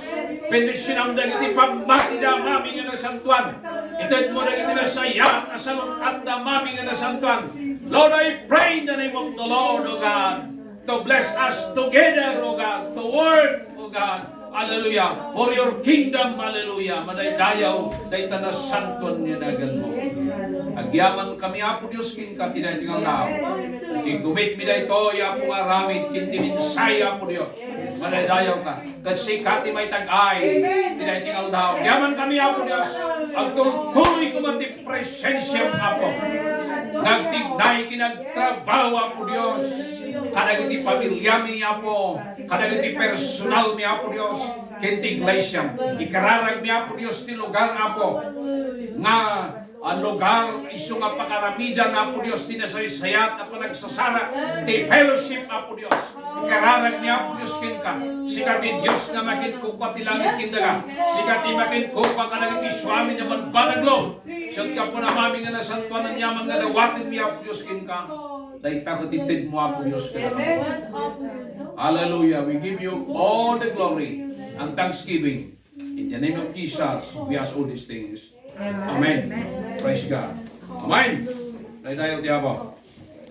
Bendisyonam dagiti pamati da mami nga nasantuan. Ited mo dagiti nasayat asalon at da mami nga nasantuan. Lord, I pray in the name of the Lord, O God, to bless us together, O God, to work, O God, hallelujah, for your kingdom, hallelujah, madaydayaw, dayta na santuan niya nagan mo. Agyaman kami, Apo Diyos, kin ka tinaytingal na. I-commit mi dayto, Apo nga ramit, kin timinsay, Apo Diyos. Madaydayaw ka. Kasi kati may tag-ay, tinaytingal na. Agyaman kami, Apo Diyos, ang tuloy ko mati presensya, Apo. Nagtignay kinagtrabaho, Apo Diyos. Kadagiti pamilya mi, Apo. Kadagiti personal mi, Apo Diyos. Kinti iglesia. Ikararag mi, Apo Diyos, ti lugar, Apo. Nga ang lugar iso nga pakaramidan Apo Dios tinasaysayat at panagsasara ti fellowship Apo Dios. Ikararag ni Apo Dios kin ka. Sikati Dios nga makin kupa ti langit kindaga. Sikati makin kupa ka nagiti swami naman banaglo. Siyat ka po na mami nga nasantuan ng yaman nga dawatin mi Apo Dios kin ka. Dahil takatitid mo Apo Dios ka. Hallelujah. We give you all the glory and thanksgiving. In the name of Jesus, we ask all these things. Amen. Praise God. Amen. Dahil tayo, Diabo.